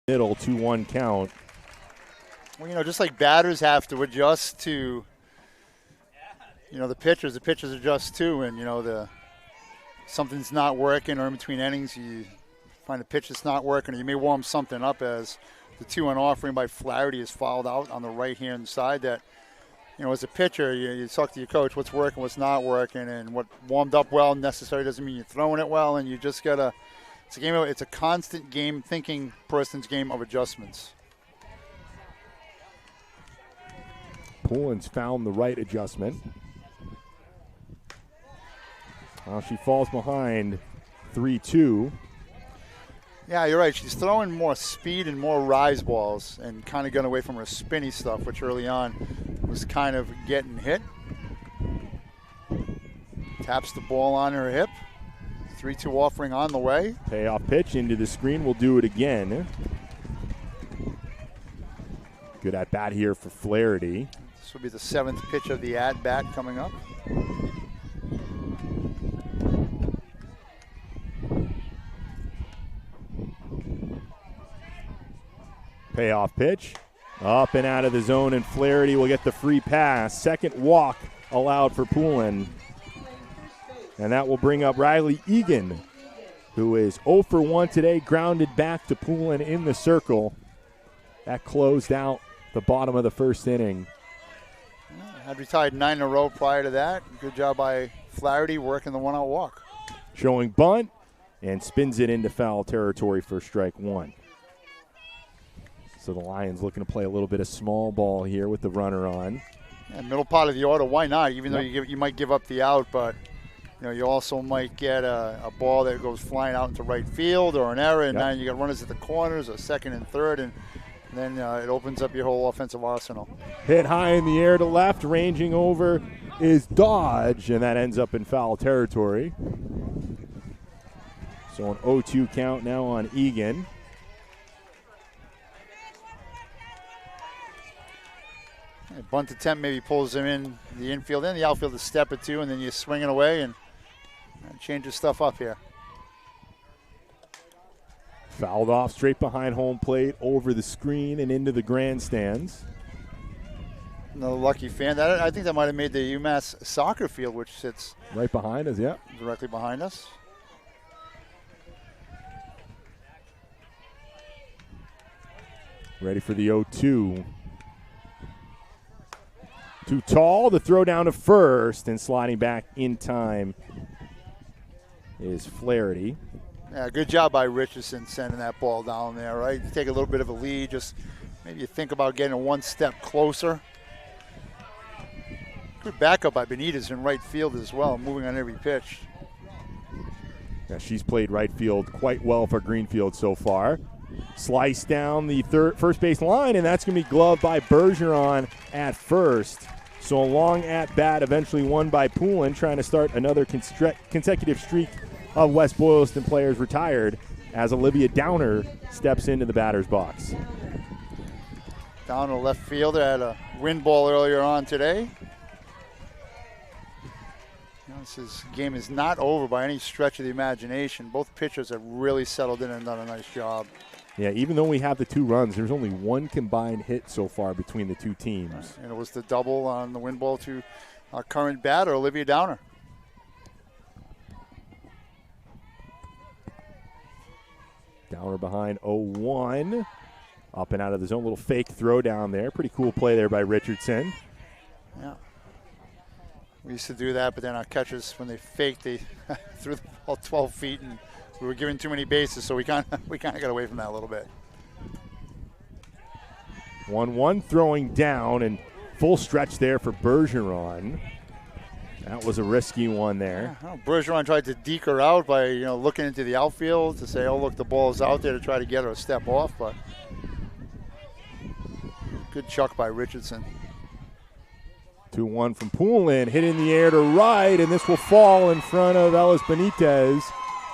Middle 2-1 count. Well, just like batters have to adjust to, the pitchers adjust too, and something's not working, or in between innings you find a pitch that's not working, or you may warm something up as the 2-1 offering by Flaherty is fouled out on the right-hand side. That, as a pitcher, you talk to your coach, what's working, what's not working, and what warmed up well necessarily doesn't mean you're throwing it well, and you just gotta. It's a constant game thinking person's game of adjustments. Poulin's found the right adjustment. Well, she falls behind 3-2. Yeah, you're right. She's throwing more speed and more rise balls and kind of going away from her spinny stuff, which early on was kind of getting hit. Taps the ball on her hip. 3-2 offering on the way. Payoff pitch into the screen. We'll do it again. Good at bat here for Flaherty. This will be the 7th pitch of the at bat coming up. Payoff pitch. Up and out of the zone, and Flaherty will get the free pass. Second walk allowed for Poulin. And that will bring up Riley Egan, who is 0 for 1 today, grounded back to Poulin in the circle. That closed out the bottom of the first inning. Had retired 9 in a row prior to that. Good job by Flaherty working the one-out walk. Showing bunt and spins it into foul territory for strike one. So the Lions looking to play a little bit of small ball here with the runner on. Yeah, middle part of the order, why not? Even though you might give up the out, but you also might get a ball that goes flying out into right field or an error, and now you got runners at the corners or second and third, and then it opens up your whole offensive arsenal. Hit high in the air to left, ranging over is Dodge, and that ends up in foul territory. So an 0-2 count now on Egan. A bunt attempt maybe pulls him in the infield and the outfield a step or two, and then you swing it away and changes stuff up here. Fouled off straight behind home plate, over the screen and into the grandstands. Another lucky fan. I think that might have made the UMass soccer field, which sits right behind us, directly behind us. Ready for the 0-2. Too tall, the throw down to first, and sliding back in time is Flaherty. Yeah, good job by Richardson sending that ball down there, right? You take a little bit of a lead, just maybe you think about getting one step closer. Good backup by Benitez in right field as well, moving on every pitch. Yeah, she's played right field quite well for Greenfield so far. Slice down the first base line, and that's going to be gloved by Bergeron at first. So a long at-bat eventually won by Poulin, trying to start another consecutive streak of West Boylston players retired as Olivia Downer steps into the batter's box. Down to left fielder had a wind ball earlier on today. This game is not over by any stretch of the imagination. Both pitchers have really settled in and done a nice job. Yeah, even though we have the 2 runs, there's only 1 combined hit so far between the 2 teams. And it was the double on the wind ball to our current batter, Olivia Downer. Downer behind 0-1. Up and out of the zone. Little fake throw down there. Pretty cool play there by Richardson. Yeah. We used to do that, but then our catchers, when they faked, they threw the ball 12 feet, and we were giving too many bases, so we kind of got away from that a little bit. 1-1 throwing down, and full stretch there for Bergeron. That was a risky one there. Yeah, Bergeron tried to deke her out by looking into the outfield to say, oh, look, the ball's out there, to try to get her a step off, but good chuck by Richardson. 2-1 from Poulin, hit in the air to right, and this will fall in front of Ellis Benitez.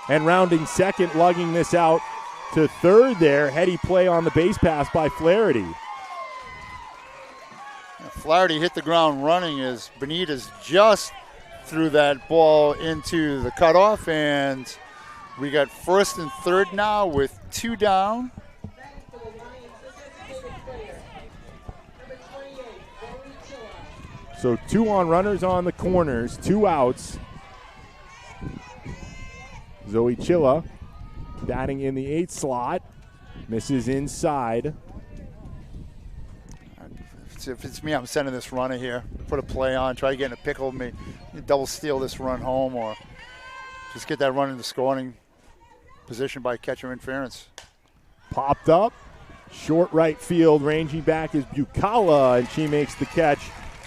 And rounding second, lugging this out to third there. Heady play on the base pass by Flaherty. Flaherty hit the ground running as Benitez just threw that ball into the cutoff, and we got first and third now with 2 down. So 2 on runners on the corners, 2 outs. Zoe Chilla batting in the 8th slot. Misses inside. If it's me, I'm sending this runner here. Put a play on, try to get in a pickle, maybe double steal this run home, or just get that run in the scoring position by catcher interference. Popped up. Short right field, ranging back is Bucala, and she makes the catch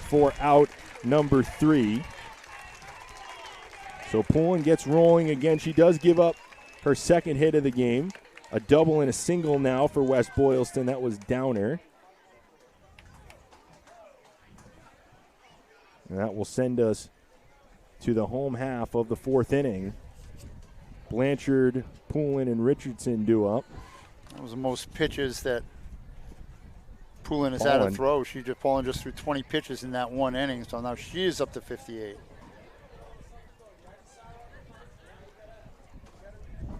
for out number 3. So Poulin gets rolling again. She does give up her second hit of the game. A double and a single now for West Boylston. That was Downer. And that will send us to the home half of the 4th inning. Blanchard, Poulin, and Richardson due up. That was the most pitches that Poulin has had to throw. Poulin just threw 20 pitches in that 1 inning, so now she is up to 58.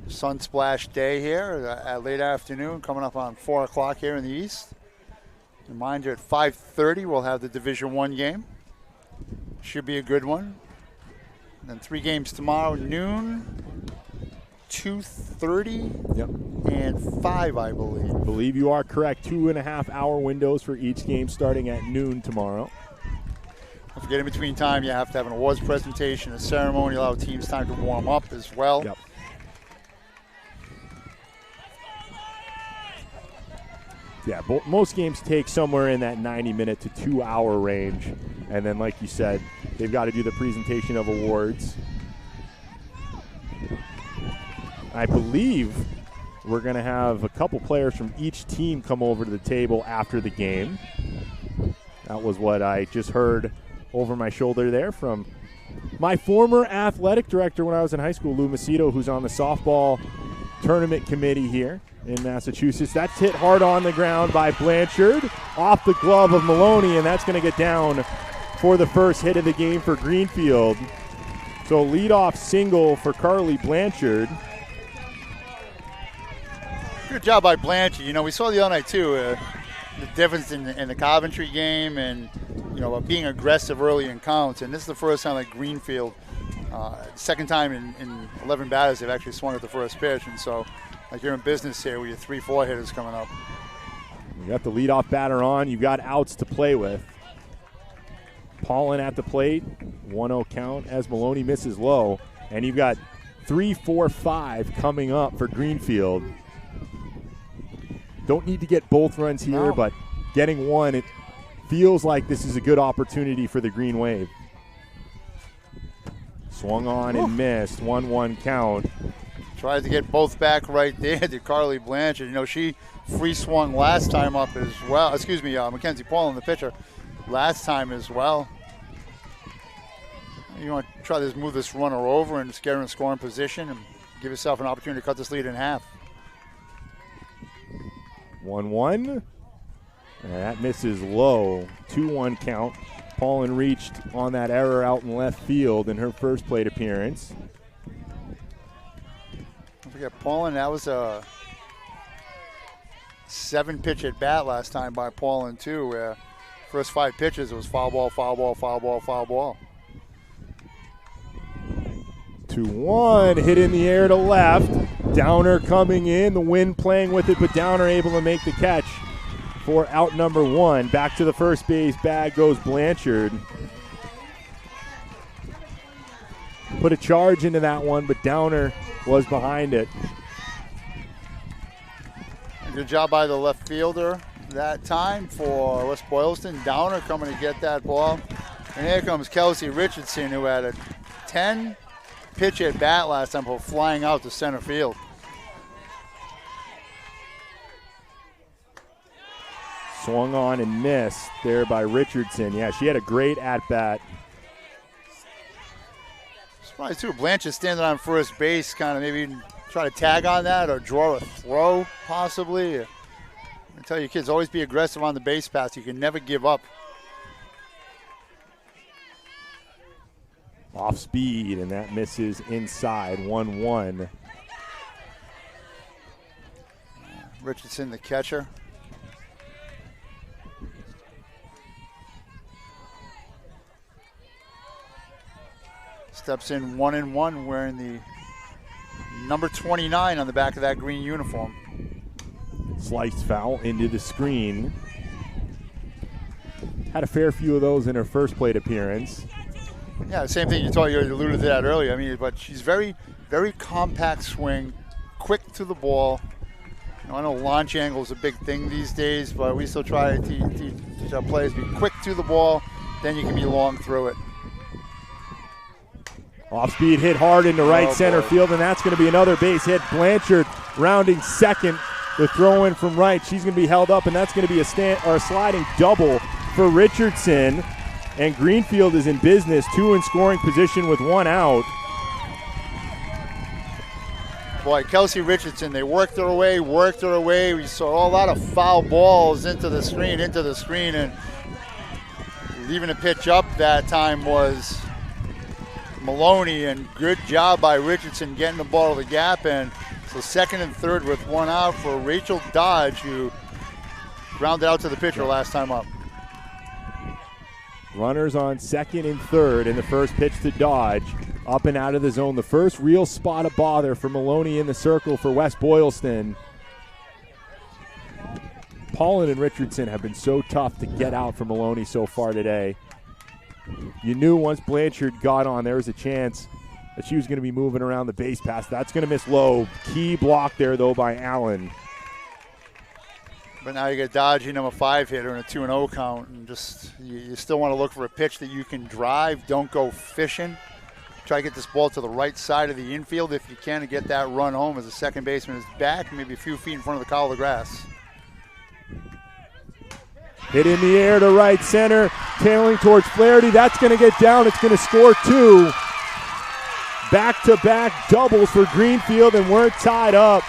Sun splash day here at late afternoon, coming up on 4 o'clock here in the east. Reminder, at 5:30 we'll have the Division I game. Should be a good one. And then 3 games tomorrow, noon, 2:30, Yep. and 5, I believe. I believe you are correct. 2.5-hour windows for each game starting at noon tomorrow. Don't forget, in between time, you have to have an awards presentation, a ceremony, allow teams time to warm up as well. Yep. Yeah, most games take somewhere in that 90-minute to 2-hour range. And then, like you said, they've got to do the presentation of awards. I believe we're going to have a couple players from each team come over to the table after the game. That was what I just heard over my shoulder there from my former athletic director when I was in high school, Lou Macedo, who's on the softball tournament committee here in Massachusetts. That's hit hard on the ground by Blanchard, off the glove of Maloney, and that's going to get down for the first hit of the game for Greenfield. So leadoff single for Carly Blanchard. Good job by Blanchard. You know, we saw the other night, too, the difference in the Coventry game and, you know, being aggressive early in counts. And this is the first time at Greenfield, second time in 11 batters they've actually swung at the first pitch. And so, like you're in business here with your 3-4 hitters coming up. You got the leadoff batter on. You've got outs to play with. Paulin at the plate. 1-0 count as Maloney misses low. And you've got 3, 4, 5 coming up for Greenfield. Don't need to get both runs here, but getting one, it feels like this is a good opportunity for the Green Wave. Swung on and missed. 1-1 count. Tried to get both back right there to Carly Blanchard. You know, she free swung last time up as well. Excuse me, Mackenzie Paulin, the pitcher, last time as well. You want to try to move this runner over and get her in scoring position and give yourself an opportunity to cut this lead in half. 1-1. And that misses low. 2-1 count. Paulin reached on that error out in left field in her first plate appearance. Don't forget Paulin, that was a 7-pitch at bat last time by Paulin too, where first 5 pitches it was foul ball, foul ball, foul ball, foul ball. 2-1, hit in the air to left. Downer coming in, the wind playing with it, but Downer able to make the catch for out number 1. Back to the first base bag goes Blanchard. Put a charge into that one, but Downer was behind it. Good job by the left fielder that time for West Boylston. Downer coming to get that ball. And here comes Kelsey Richardson, who had a 10-pitch at bat last time for flying out to center field. Swung on and missed there by Richardson. Yeah, she had a great at-bat. Surprised too, Blanchard standing on first base, kind of maybe try to tag on that or draw a throw possibly. I tell you kids, always be aggressive on the base pass. You can never give up. Off speed, and that misses inside. 1-1. Richardson, the catcher. Steps in 1-1, wearing the number 29 on the back of that green uniform. Sliced foul into the screen. Had a fair few of those in her first plate appearance. Yeah, same thing you alluded to that earlier. I mean, but she's very, very compact swing, quick to the ball. You know, I know launch angle is a big thing these days, but we still try to teach our players to be quick to the ball, then you can be long through it. Off speed hit hard into right center field, and that's going to be another base hit. Blanchard rounding second. The throw in from right. She's going to be held up, and that's going to be a sliding double for Richardson. And Greenfield is in business, 2 in scoring position with 1 out. Boy, Kelsey Richardson, they worked her away. We saw a lot of foul balls into the screen, and leaving a pitch up that time was Maloney, and good job by Richardson getting the ball to the gap. And so second and third with 1 out for Rachel Dodge, who grounded out to the pitcher last time up. Runners on second and third, and the first pitch to Dodge. Up and out of the zone. The first real spot of bother for Maloney in the circle for West Boylston. Paulin and Richardson have been so tough to get out for Maloney so far today. You knew once Blanchard got on, there was a chance that she was going to be moving around the base pass. That's going to miss low. Key block there, though, by Allen. But now you get Dodge, number 5 hitter, and a 2-0 count. And just you still want to look for a pitch that you can drive. Don't go fishing. Try to get this ball to the right side of the infield if you can to get that run home as the second baseman is back, maybe a few feet in front of the collar of the grass. Hit in the air to right center, tailing towards Flaherty. That's going to get down. It's going to score 2. Back-to-back doubles for Greenfield, and we're tied up.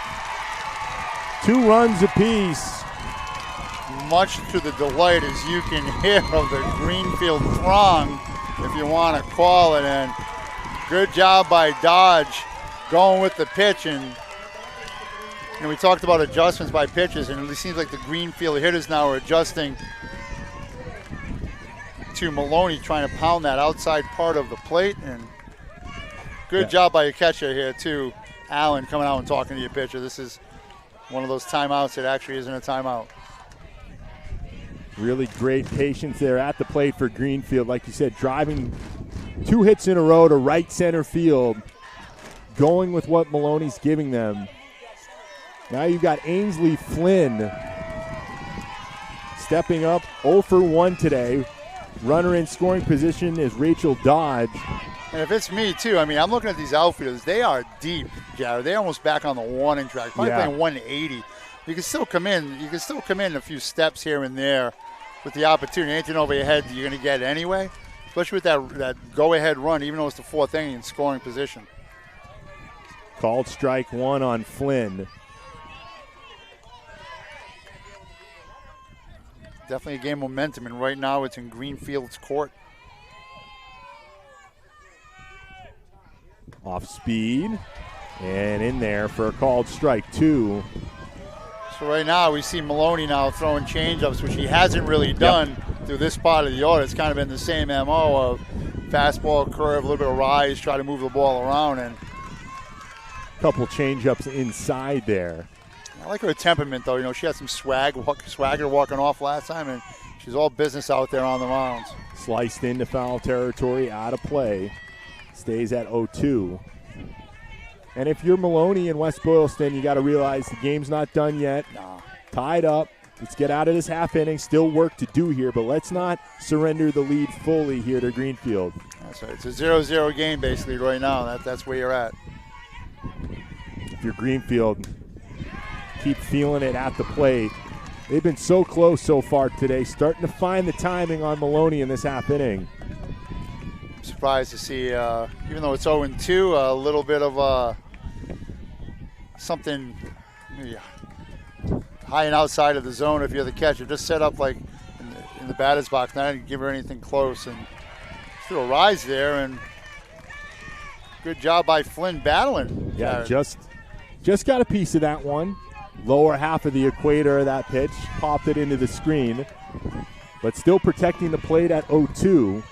2 runs apiece. Much to the delight, as you can hear, of the Greenfield throng, if you want to call it. And good job by Dodge going with the pitch. And we talked about adjustments by pitches, and it seems like the Greenfield hitters now are adjusting to Maloney, trying to pound that outside part of the plate. And good job by your catcher here, too, Allen, coming out and talking to your pitcher. This is one of those timeouts that actually isn't a timeout. Really great patience there at the plate for Greenfield. Like you said, driving 2 hits in a row to right center field, going with what Maloney's giving them. Now you've got Ainsley Flynn stepping up 0 for 1 today. Runner in scoring position is Rachel Dodge. And if it's me, too, I'm looking at these outfielders. They are deep, Jared. They're almost back on the warning track, probably playing 180. You can still come in. You can still come in a few steps here and there with the opportunity. Anything over your head you're going to get anyway, especially with that go-ahead run, even though it's the 4th inning in scoring position. Called strike 1 on Flynn. Definitely a game of momentum, and right now it's in Greenfield's court. Off speed and in there for a called strike 2. So right now we see Maloney now throwing changeups, which he hasn't really done through this part of the order. It's kind of been the same MO of fastball, curve, a little bit of rise, try to move the ball around. And couple changeups inside there. I like her temperament, though. She had some swagger walking off last time, and she's all business out there on the mounds. Sliced into foul territory, out of play. Stays at 0-2. And if you're Maloney and West Boylston, you got to realize the game's not done yet. Tied up. Let's get out of this half inning. Still work to do here, but let's not surrender the lead fully here to Greenfield. That's right. It's a 0-0 game basically right now. That's where you're at. If you're Greenfield, keep feeling it at the plate. They've been so close so far today, starting to find the timing on Maloney in this half inning. I'm surprised to see, even though it's 0-2, a little bit of something high and outside of the zone if you're the catcher. Just set up like in the batter's box. Not to give her anything close. And threw a rise there, and good job by Flynn battling. Yeah, just got a piece of that one. Lower half of the equator of that pitch. Popped it into the screen. But still protecting the plate at 0-2.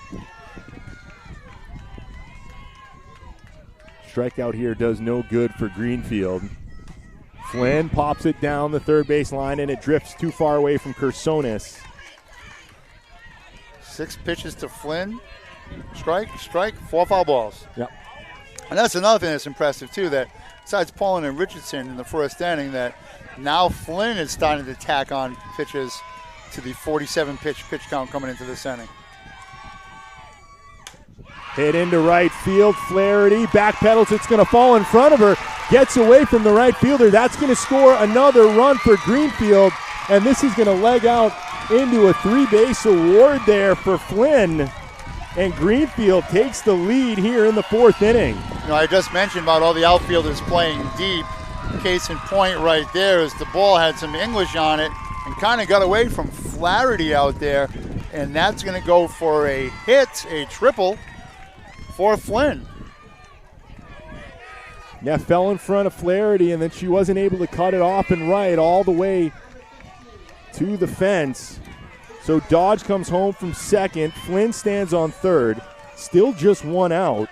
Strikeout here does no good for Greenfield. Flynn pops it down the third base line, and it drifts too far away from Kersonis. 6 pitches to Flynn. Strike, 4 foul balls. Yep. And that's another thing that's impressive, too, that besides Paulin and Richardson in the first inning, that now Flynn is starting to tack on pitches to the 47-pitch count coming into this inning. Hit into right field. Flaherty backpedals. It's going to fall in front of her. Gets away from the right fielder. That's going to score another run for Greenfield. And this is going to leg out into a 3-base award there for Flynn. And Greenfield takes the lead here in the 4th inning. I just mentioned about all the outfielders playing deep. Case in point right there is the ball had some English on it and kind of got away from Flaherty out there. And that's going to go for a hit, a triple for Flynn. Yeah, fell in front of Flaherty, and then she wasn't able to cut it off and right all the way to the fence. So Dodge comes home from second. Flynn stands on third. Still just 1 out.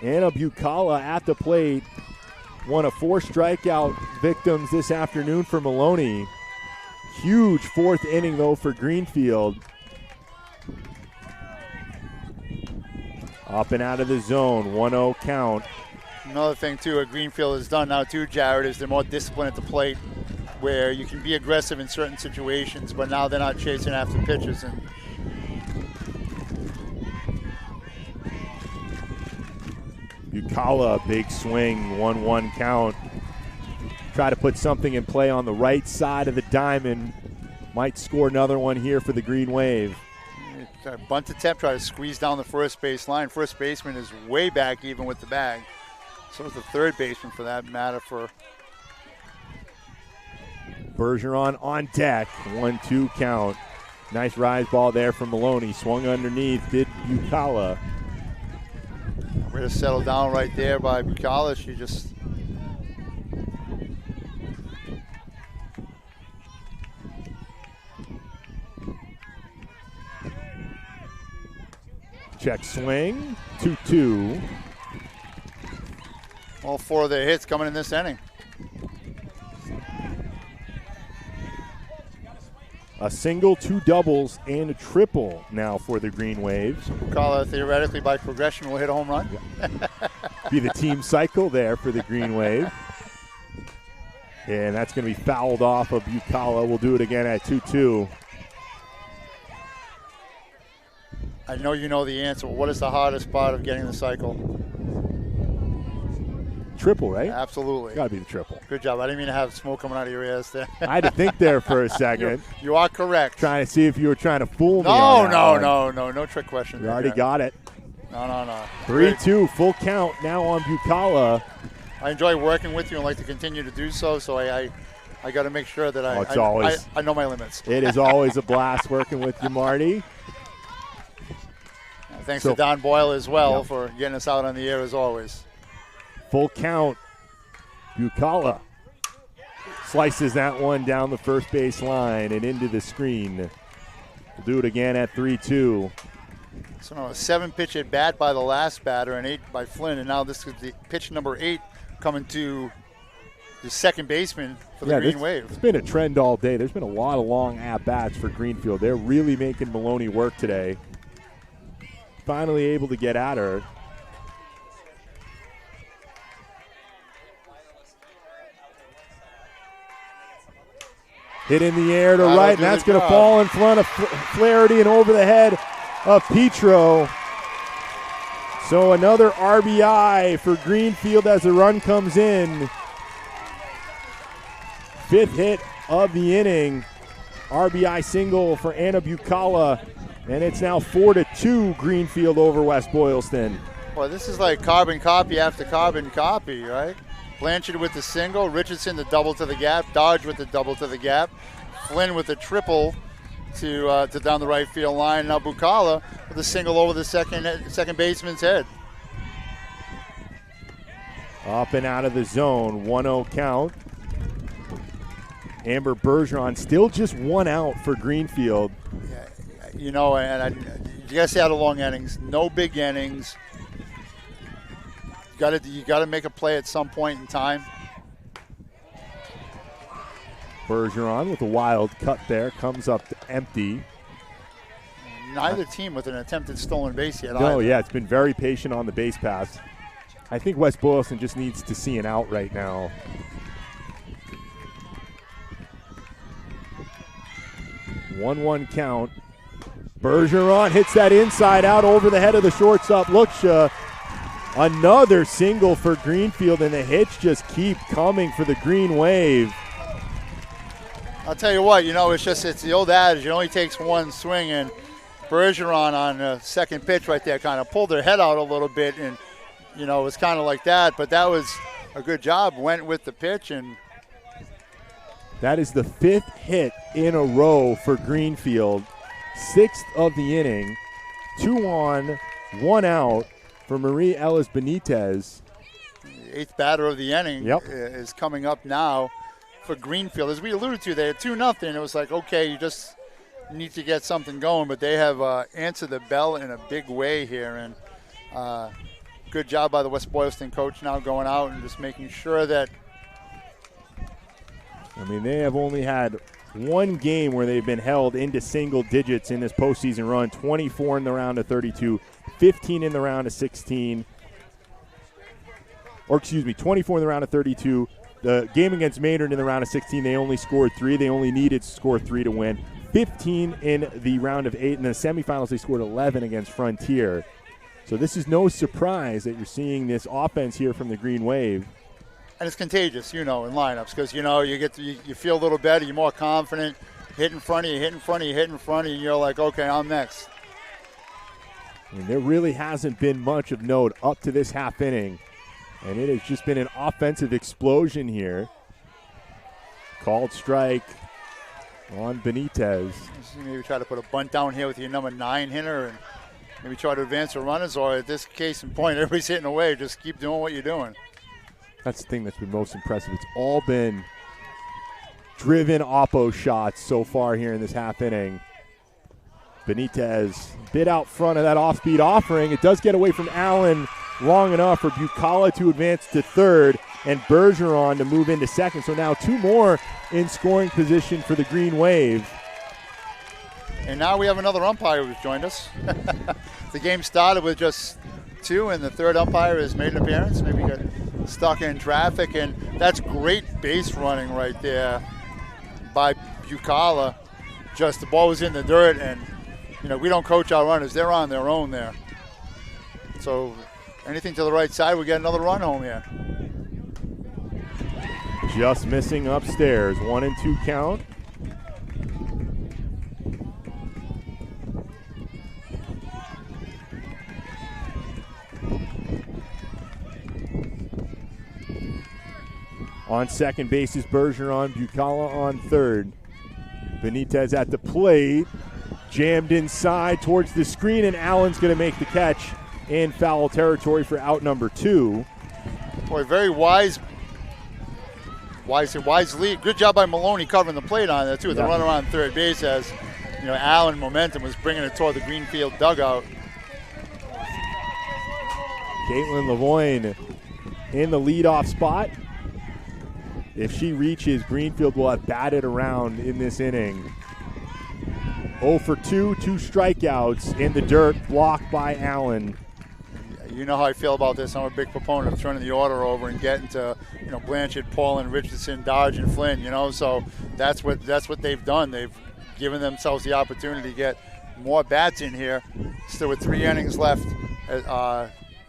Anna Bucala at the plate. One of 4 strikeout victims this afternoon for Maloney. Huge 4th inning, though, for Greenfield. Up and out of the zone, 1-0 count. Another thing, too, what Greenfield has done now, too, Jared, is they're more disciplined at the plate, where you can be aggressive in certain situations, but now they're not chasing after pitches. And Bucala, big swing, 1-1 count. Try to put something in play on the right side of the diamond. Might score another one here for the Green Wave. Bunt attempt, try to squeeze down the first base line. First baseman is way back even with the bag. So is the third baseman for that matter. For Bergeron on deck, 1-2 count. Nice rise ball there from Maloney. Swung underneath, did Bucala. Way to settle down right there by Bucala. She just check swing, 2-2. all 4 of their hits coming in this inning. A single, 2 doubles, and a triple now for the Green Waves. Bucala theoretically by progression will hit a home run. Be the team cycle there for the Green Wave. And that's going to be fouled off of Bucala. We'll do it again at 2-2. I know you know the answer. What is the hardest part of getting the cycle? Triple, right? Absolutely. Got to be the triple. Good job. I didn't mean to have smoke coming out of your ears there. I had to think there for a second. You are correct. Trying to see if you were trying to fool me. No trick question. You already got it. No. 3-2, full count now on Bucala. I enjoy working with you and like to continue to do so. So I got to make sure that I know my limits. It is always a blast working with you, Marty. Thanks to Don Boyle as well for getting us out on the air as always. Full count. Bucala slices that one down the first base line and into the screen. We'll do it again at 3-2. So now a 7-pitch at bat by the last batter and 8 by Flynn, and now this is the pitch number 8 coming to the second baseman for the Green Wave. It's been a trend all day. There's been a lot of long at-bats for Greenfield. They're really making Maloney work today. Finally able to get at her. Hit in the air to right, and that's going to fall in front of Flaherty and over the head of Petro. So another RBI for Greenfield as the run comes in. 5th hit of the inning. RBI single for Anna Bucala. And it's now 4-2 Greenfield over West Boylston. Boy, this is like carbon copy after carbon copy, right? Blanchard with the single, Richardson the double to the gap, Dodge with the double to the gap, Flynn with the triple to down the right field line. Now Bucala with a single over the second baseman's head. Up and out of the zone, 1-0 count. Amber Bergeron still just 1 out for Greenfield. You know, and you got to stay out of long innings. No big innings. You got to make a play at some point in time. Bergeron with a wild cut there, comes up empty. Neither team with an attempted stolen base yet. No, yeah, it's been very patient on the base pass. I think West Boylston just needs to see an out right now. 1-1 count. Bergeron hits that inside out over the head of the shortstop, Luksha. Another single for Greenfield, and the hits just keep coming for the Green Wave. I'll tell you what, it's the old adage, it only takes one swing, and Bergeron on the second pitch right there kind of pulled her head out a little bit, and, it was kind of like that, but that was a good job, went with the pitch, and that is the 5th hit in a row for Greenfield. 6th of the inning. 2 on, 1 out for Marie Ellis Benitez. The 8th batter of the inning is coming up now for Greenfield. As we alluded to, they had 2-0. It was like, okay, you just need to get something going, but they have answered the bell in a big way here. And good job by the West Boylston coach now going out and just making sure that. I mean, they have only had one game where they've been held into single digits in this postseason run. 24 in the round of 32, 15 in the round of 16. Or, excuse me, 24 in the round of 32. The game against Maynard in the round of 16, they only scored 3. They only needed to score 3 to win. 15 in the round of 8. In the semifinals, they scored 11 against Frontier. So this is no surprise that you're seeing this offense here from the Green Wave. And it's contagious, in lineups because, you feel a little better, you're more confident, hit in front of you, and you're like, okay, I'm next. And there really hasn't been much of note up to this half inning, and it has just been an offensive explosion here. Called strike on Benitez. Maybe try to put a bunt down here with your number 9 hitter and maybe try to advance the runners, or at this case in point, everybody's hitting away, just keep doing what you're doing. That's the thing that's been most impressive. It's all been driven oppo shots so far here in this half inning. Benitez bit out front of that off-speed offering. It does get away from Allen long enough for Bucala to advance to third and Bergeron to move into second. So now 2 more in scoring position for the Green Wave. And now we have another umpire who's joined us. The game started with just 2, and the third umpire has made an appearance. Maybe got stuck in traffic, and that's great base running right there by Bucala. Just the ball was in the dirt, and we don't coach our runners. They're on their own there. So anything to the right side, we get another run home here. Just missing upstairs. 1-2 count. On second base is Bergeron, Bucala on third. Benitez at the plate, jammed inside towards the screen, and Allen's going to make the catch in foul territory for out number 2. Boy, very wise lead. Good job by Maloney covering the plate on that too. The runner on third base as Allen momentum was bringing it toward the Greenfield dugout. Caitlin Lavoine in the leadoff spot. If she reaches, Greenfield will have batted around in this inning. 0 for 2, 2 strikeouts in the dirt, blocked by Allen. You know how I feel about this. I'm a big proponent of turning the order over and getting to, Blanchard, Paulin, Richardson, Dodge, and Flynn. So that's what they've done. They've given themselves the opportunity to get more bats in here. Still with 3 innings left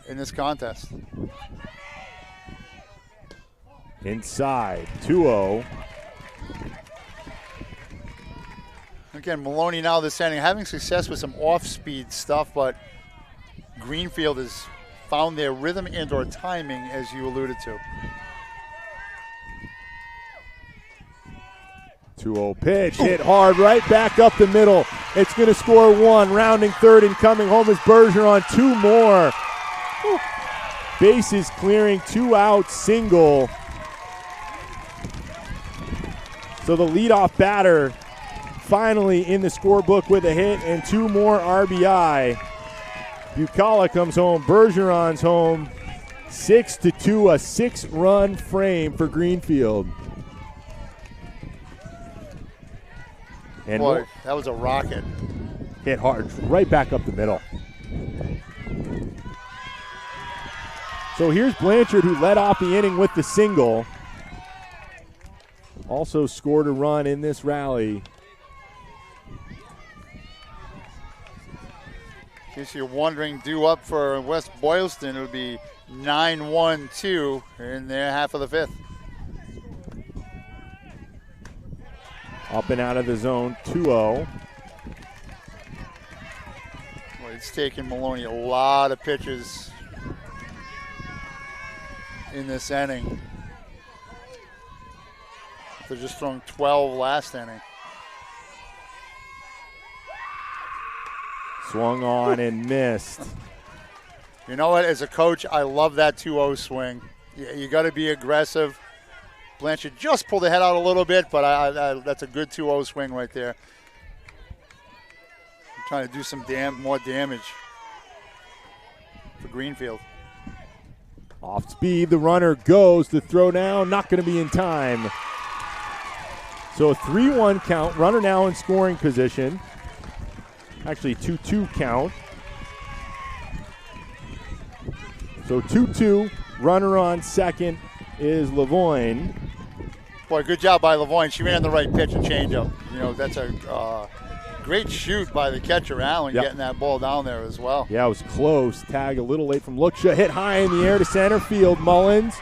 in this contest. Inside, 2-0. Again, Maloney now this inning having success with some off-speed stuff, but Greenfield has found their rhythm and or timing, as you alluded to. 2-0 pitch, hit hard right back up the middle. It's going to score 1, rounding third and coming home is Bergeron. 2 more. Bases clearing, 2 out, single. So the leadoff batter finally in the scorebook with a hit and 2 more RBI. Bucala comes home, Bergeron's home. 6-2, a 6-run frame for Greenfield. And boy, that was a rocket. Hit hard, right back up the middle. So here's Blanchard, who led off the inning with the single. Also scored a run in this rally. In case you're wondering, due up for West Boylston, it would be 9-1-2 in their half of the 5th. Up and out of the zone, 2-0. Well, it's taken Maloney a lot of pitches in this inning. They're just throwing 12 last inning. Swung on and missed. You know what? As a coach, I love that 2-0 swing. You got to be aggressive. Blanchard just pulled the head out a little bit, but that's a good 2-0 swing right there. I'm trying to do some more damage for Greenfield. Off speed, the runner goes. The throw down, not going to be in time. So a 3-1 count. Runner now in scoring position. Actually, 2-2 count. So 2-2. Runner on second is Lavoine. Boy, good job by Lavoine. She ran the right pitch and changeup. You know, that's a great shoot by the catcher, Allen, getting that ball down there as well. Yeah, it was close. Tag a little late from Luksha. Hit high in the air to center field. Mullins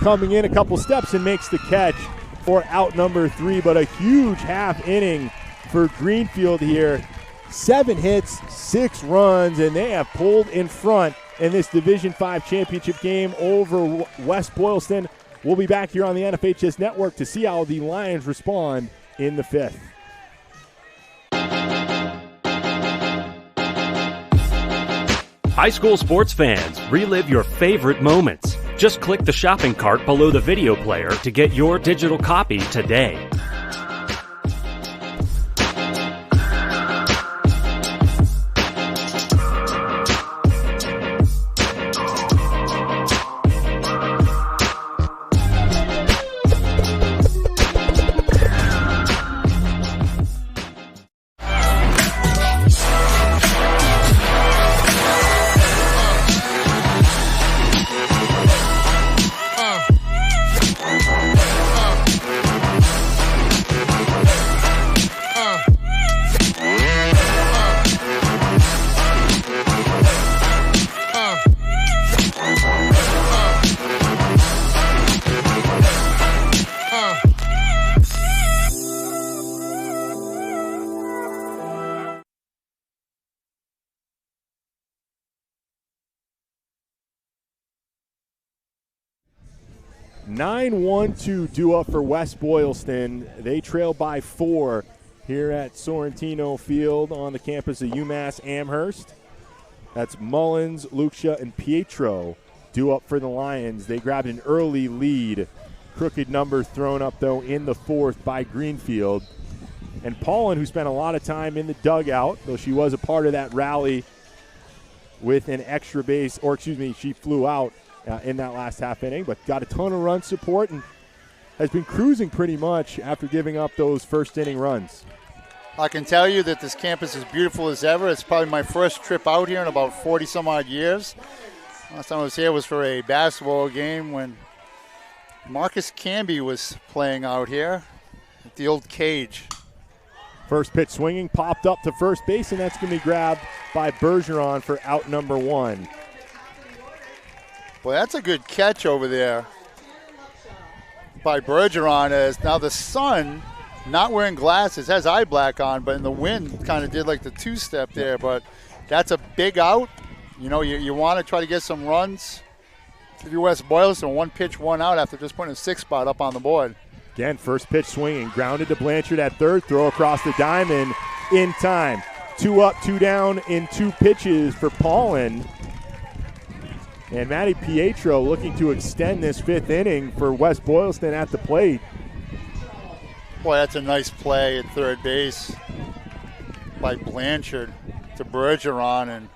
coming in a couple steps and makes the catch for out number 3. But a huge half inning for Greenfield here. 7 hits, 6 runs, and they have pulled in front in this Division V championship game over West Boylston. We'll be back here on the NFHS Network to see how the Lions respond in the 5th. High school sports fans, relive your favorite moments. Just click the shopping cart below the video player to get your digital copy today. To do up for West Boylston. They trail by 4 here at Sorrentino Field on the campus of UMASS Amherst. That's Mullins, Luksha, and Pietro due up for the Lions. They grabbed an early lead. Crooked number thrown up, though, in the 4th by Greenfield. And Paulin, who spent a lot of time in the dugout, though she was a part of that rally with an extra base, or excuse me, she flew out in that last half inning, but got a ton of run support and has been cruising pretty much after giving up those first inning runs. I can tell you that this campus is beautiful as ever. It's probably my first trip out here in about 40 some odd years. Last time I was here was for a basketball game when Marcus Camby was playing out here at the old cage. First pitch swinging, popped up to first base, and that's going to be grabbed by Bergeron for out number 1. Boy, that's a good catch over there by Bergeron, as now the sun, not wearing glasses, has eye black on, but in the wind kind of did like the 2-step there. But that's a big out. You know, you want to try to get some runs. If you're West Boylston, 1 pitch, 1 out after just putting a 6 spot up on the board. Again, first pitch swinging, grounded to Blanchard at third, throw across the diamond in time. 2 up, 2 down in 2 pitches for Paulin. And Maddie Pietro looking to extend this 5th inning for West Boylston at the plate. Boy, that's a nice play at third base by Blanchard to Bergeron, and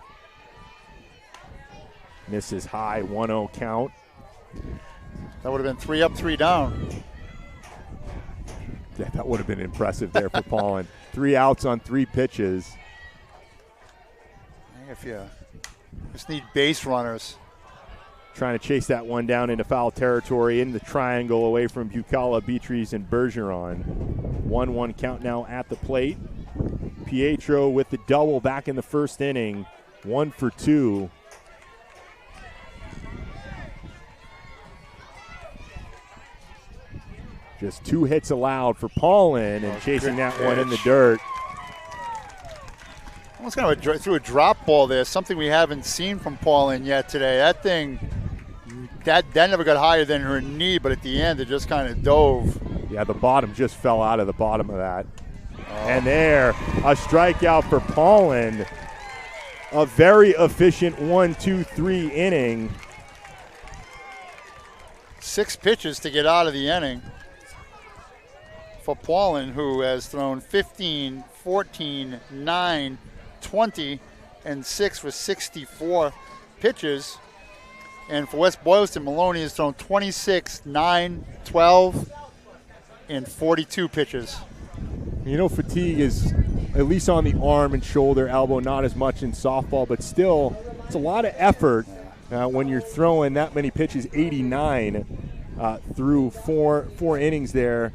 misses high, 1-0 count. That would have been 3 up, 3 down. Yeah, that would have been impressive there for Paulin. 3 outs on 3 pitches. If you just need base runners. Trying to chase that one down into foul territory in the triangle away from Bucala, Beatrice, and Bergeron. 1-1 count now at the plate. Pietro with the double back in the first inning. 1 for 2. Just 2 hits allowed for Paulin, and chasing that one in the dirt. Almost kind of threw a drop ball there, something we haven't seen from Paulin yet today. That thing, that never got higher than her knee, but at the end it just kind of dove. Yeah, the bottom just fell out of the bottom of that. And there, a strikeout for Paulin. A very efficient 1-2-3 inning. 6 pitches to get out of the inning for Paulin, who has thrown 15, 14, 9, 20, and 6 for 64 pitches. And for West Boylston, Maloney has thrown 26, 9, 12, and 42 pitches. You know, fatigue is at least on the arm and shoulder, elbow, not as much in softball, but still, it's a lot of effort when you're throwing that many pitches, 89 through four innings there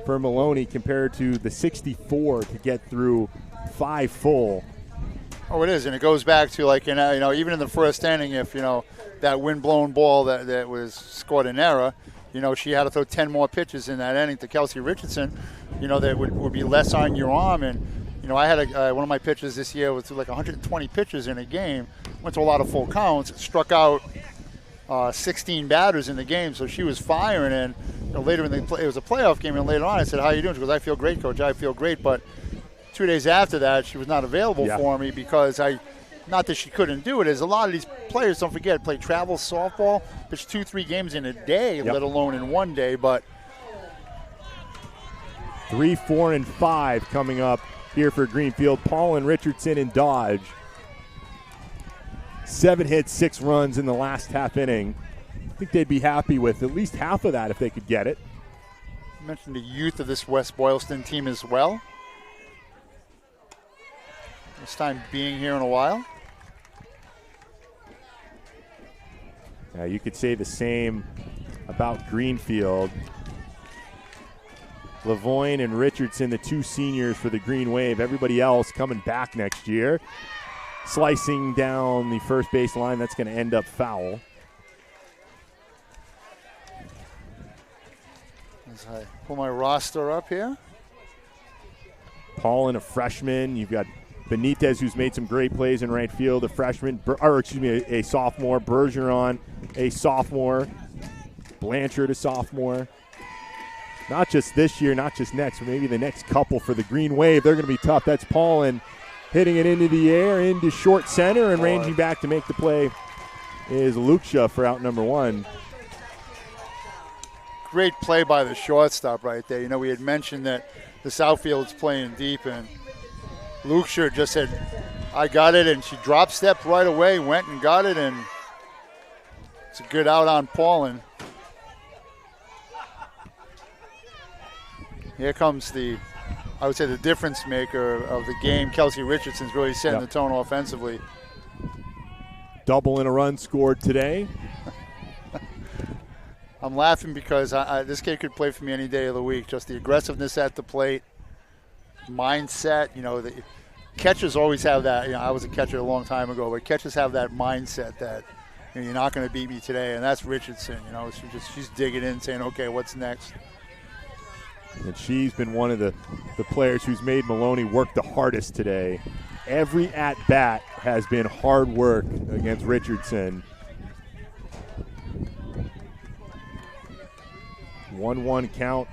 for Maloney compared to the 64 to get through 5 full. Oh, it is, and it goes back to, like, you know, even in the first inning, if, you know, that wind-blown ball that was scored an error, you know, she had to throw 10 more pitches in that inning to Kelsey Richardson, you know, that would be less on your arm. And, you know, I had one of my pitches this year was like 120 pitches in a game, went to a lot of full counts, struck out 16 batters in the game, so she was firing. And, you know, later in the it was a playoff game, and later on I said, "How you doing?" She goes, "I feel great, Coach. I feel great." But 2 days after that, she was not available for me because not that she couldn't do it, is a lot of these players, don't forget, play travel softball, pitch 2-3 games in a day, let alone in one day. But 3, 4, and 5 coming up here for Greenfield. Paul and Richardson in Dodge. 7 hits, 6 runs in the last half inning. I think they'd be happy with at least half of that if they could get it. I mentioned the youth of this West Boylston team as well. This time being here in a while. You could say the same about Greenfield. Lavoine and Richardson, the 2 seniors for the Green Wave. Everybody else coming back next year. Slicing down the first base line, that's going to end up foul. As I pull my roster up here. Paulin, a freshman. You've got Benitez, who's made some great plays in right field, a sophomore. Bergeron, a sophomore. Blanchard, a sophomore. Not just this year, not just next, but maybe the next couple for the Green Wave. They're going to be tough. That's Paulin hitting it into the air, into short center, and ranging back to make the play is Luksha for out number 1. Great play by the shortstop right there. You know, we had mentioned that the outfield's playing deep, and Luksha just said, "I got it," and she drop stepped right away, went and got it, and it's a good out on Paulin. Here comes the difference maker of the game. Kelsey Richardson's really setting the tone offensively. Double in a run scored today. I'm laughing because this kid could play for me any day of the week. Just the aggressiveness at the plate, mindset. You know, the catchers always have that. You know, I was a catcher a long time ago, but catchers have that mindset that, you know, you're not going to beat me today, and that's Richardson. You know, she's digging in, saying, "Okay, what's next?" And she's been one of the players who's made Maloney work the hardest today. Every at-bat has been hard work against Richardson. 1-1 count.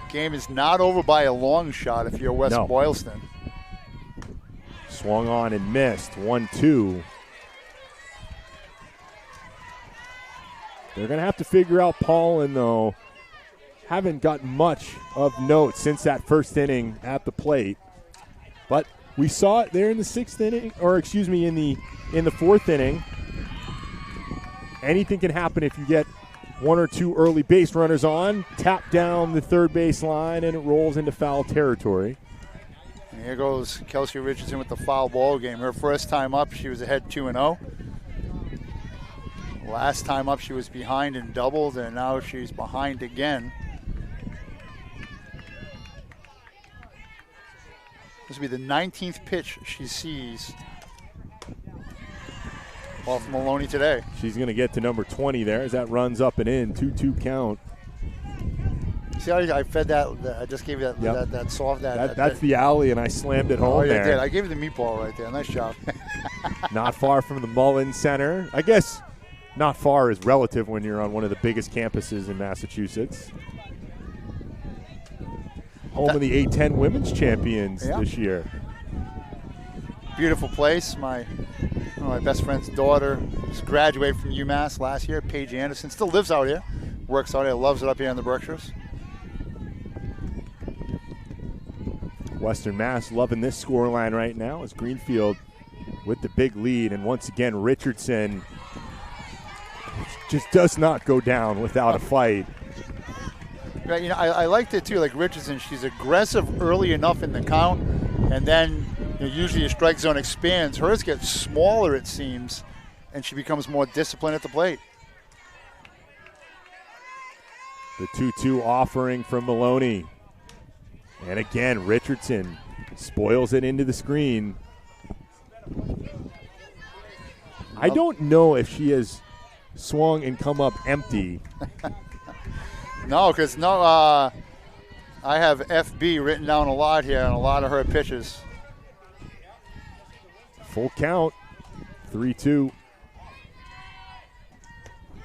Game is not over by a long shot if you're West Boylston. Swung on and missed. 1-2. They're going to have to figure out Paulin, though. Haven't got much of note since that first inning at the plate. But we saw it there in the 6th inning, or excuse me, in the 4th inning. Anything can happen if you get 1 or 2 early base runners on, tap down the third base line, and it rolls into foul territory. And here goes Kelsey Richardson with the foul ball game. Her first time up, she was ahead 2-0. Last time up, she was behind and doubled, and now she's behind again. This will be the 19th pitch she sees off Maloney today. She's going to get to number 20 there as that runs up and in. 2-2 count. See how I fed that? I just gave you that soft. That's the alley, and I slammed it home there. I did. I gave you the meatball right there. Nice job. Not far from the Mullen Center. I guess not far is relative when you're on one of the biggest campuses in Massachusetts. Home of the A10 women's champions this year. Beautiful place. My best friend's daughter just graduated from UMASS last year. Paige Anderson still lives out here, works out here, loves it up here in the Berkshires. Western Mass loving this scoreline right now as Greenfield with the big lead. And once again, Richardson just does not go down without a fight. Right, you know, I liked it too. Like Richardson, she's aggressive early enough in the count, and then usually your strike zone expands. Hers gets smaller, it seems, and she becomes more disciplined at the plate. The 2-2 offering from Maloney. And again, Richardson spoils it into the screen. I don't know if she has swung and come up empty. No, because I have FB written down a lot here on a lot of her pitches. Full count, 3-2.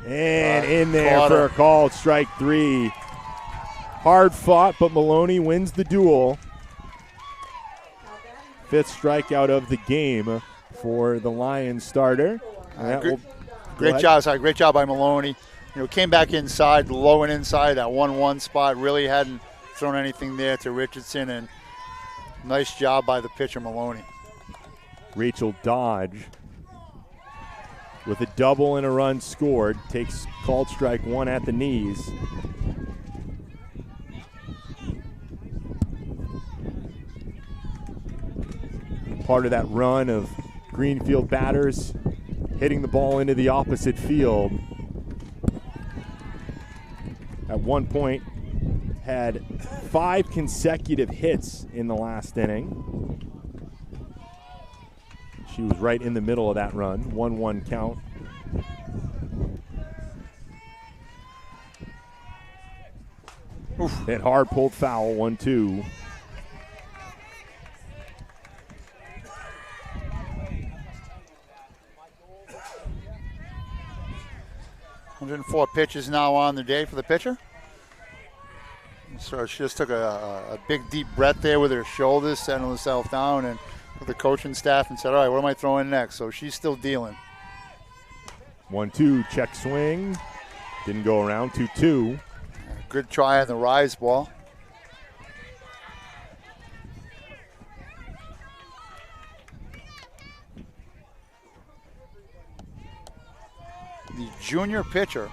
And in there for a called strike 3. Hard fought, but Maloney wins the duel. 5th strikeout of the game for the Lions starter. Great job by Maloney. Came back inside, low and inside, that 1-1 spot. Really hadn't thrown anything there to Richardson, and nice job by the pitcher, Maloney. Rachel Dodge with a double and a run scored. Takes called strike 1 at the knees. Part of that run of Greenfield batters hitting the ball into the opposite field. At one point, had 5 consecutive hits in the last inning. She was right in the middle of that run, 1-1 count. Oof. Hit hard, pulled foul, 1-2. .104 pitches now on the day for the pitcher. So she just took a big deep breath there with her shoulders, settled herself down, and with the coaching staff and said, all right, what am I throwing next? So she's still dealing. 1-2, check swing. Didn't go around, 2-2. Good try on the rise ball. The junior pitcher.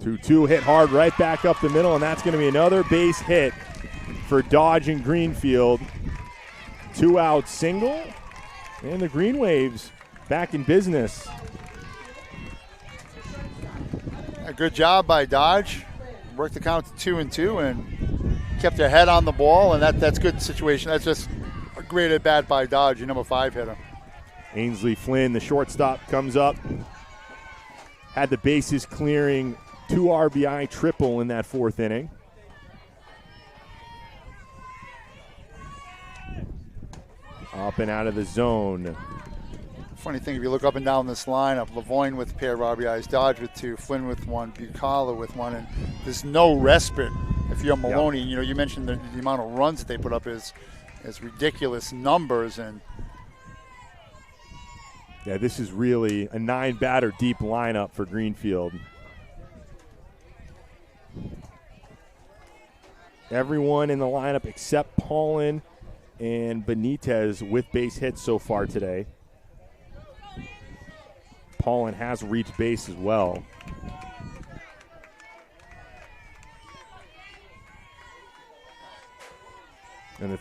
2-2 hit hard right back up the middle, and that's going to be another base hit for Dodge and Greenfield. 2-out single, and the Green Waves back in business. A good job by Dodge. Worked the count to 2-2 and kept her head on the ball, and that's good situation. That's just a great at bat by Dodge, your number 5 hitter. Ainsley Flynn, the shortstop, comes up. Had the bases clearing 2 RBI triple in that 4th inning. Up and out of the zone. Funny thing, if you look up and down this lineup, Lavoine with a pair of RBIs, Dodge with 2, Flynn with 1, Bucala with 1, and there's no respite if you're Maloney. Yep. You mentioned the amount of runs that they put up is ridiculous numbers, and yeah, this is really a 9-batter deep lineup for Greenfield. Everyone in the lineup except Paulin and Benitez with base hits so far today. Paulin has reached base as well. And the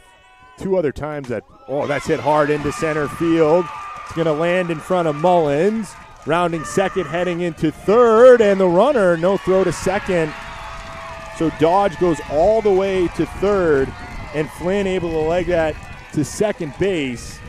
2 other times that's hit hard into center field. It's going to land in front of Mullins. Rounding second, heading into third, and the runner, no throw to second. So Dodge goes all the way to third, and Flynn able to leg that to second base.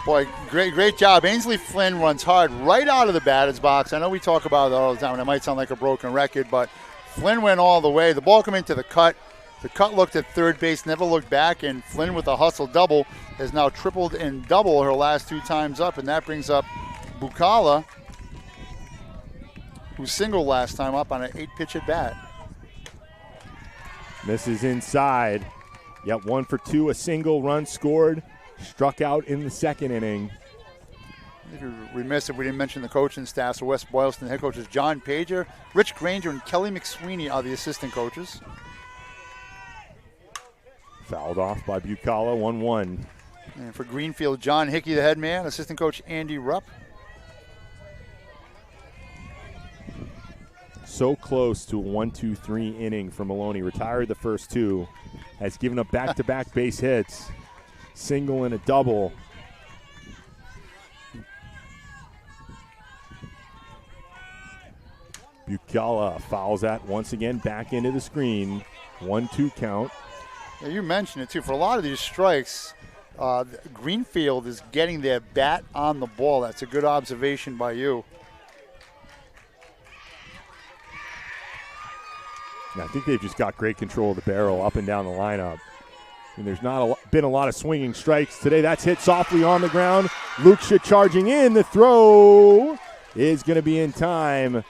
Boy, great job. Ainsley Flynn runs hard right out of the batter's box. I know we talk about it all the time, and it might sound like a broken record, but Flynn went all the way. The ball came into the cut. The cut looked at third base, never looked back, and Flynn with a hustle double has now tripled and double her last 2 times up, and that brings up Bucala, who singled last time up on an 8-pitch at bat. Misses inside. Yep, 1 for 2, a single run scored. Struck out in the 2nd inning. I'd be remiss if we didn't mention the coaching staff. So West Boylston head coaches John Pager, Rich Granger, and Kelly McSweeney are the assistant coaches. Fouled off by Bucala, 1-1. And for Greenfield, John Hickey, the head man, assistant coach Andy Rupp. So close to a 1-2-3 inning for Maloney. Retired the first two. Has given up back-to-back base hits. Single and a double. Bucala fouls that once again back into the screen. 1-2 count. Yeah, you mentioned it, too. For a lot of these strikes, Greenfield is getting their bat on the ball. That's a good observation by you. I think they've just got great control of the barrel up and down the lineup. And there's not been a lot of swinging strikes today. That's hit softly on the ground. Luksha charging in. The throw is going to be in time.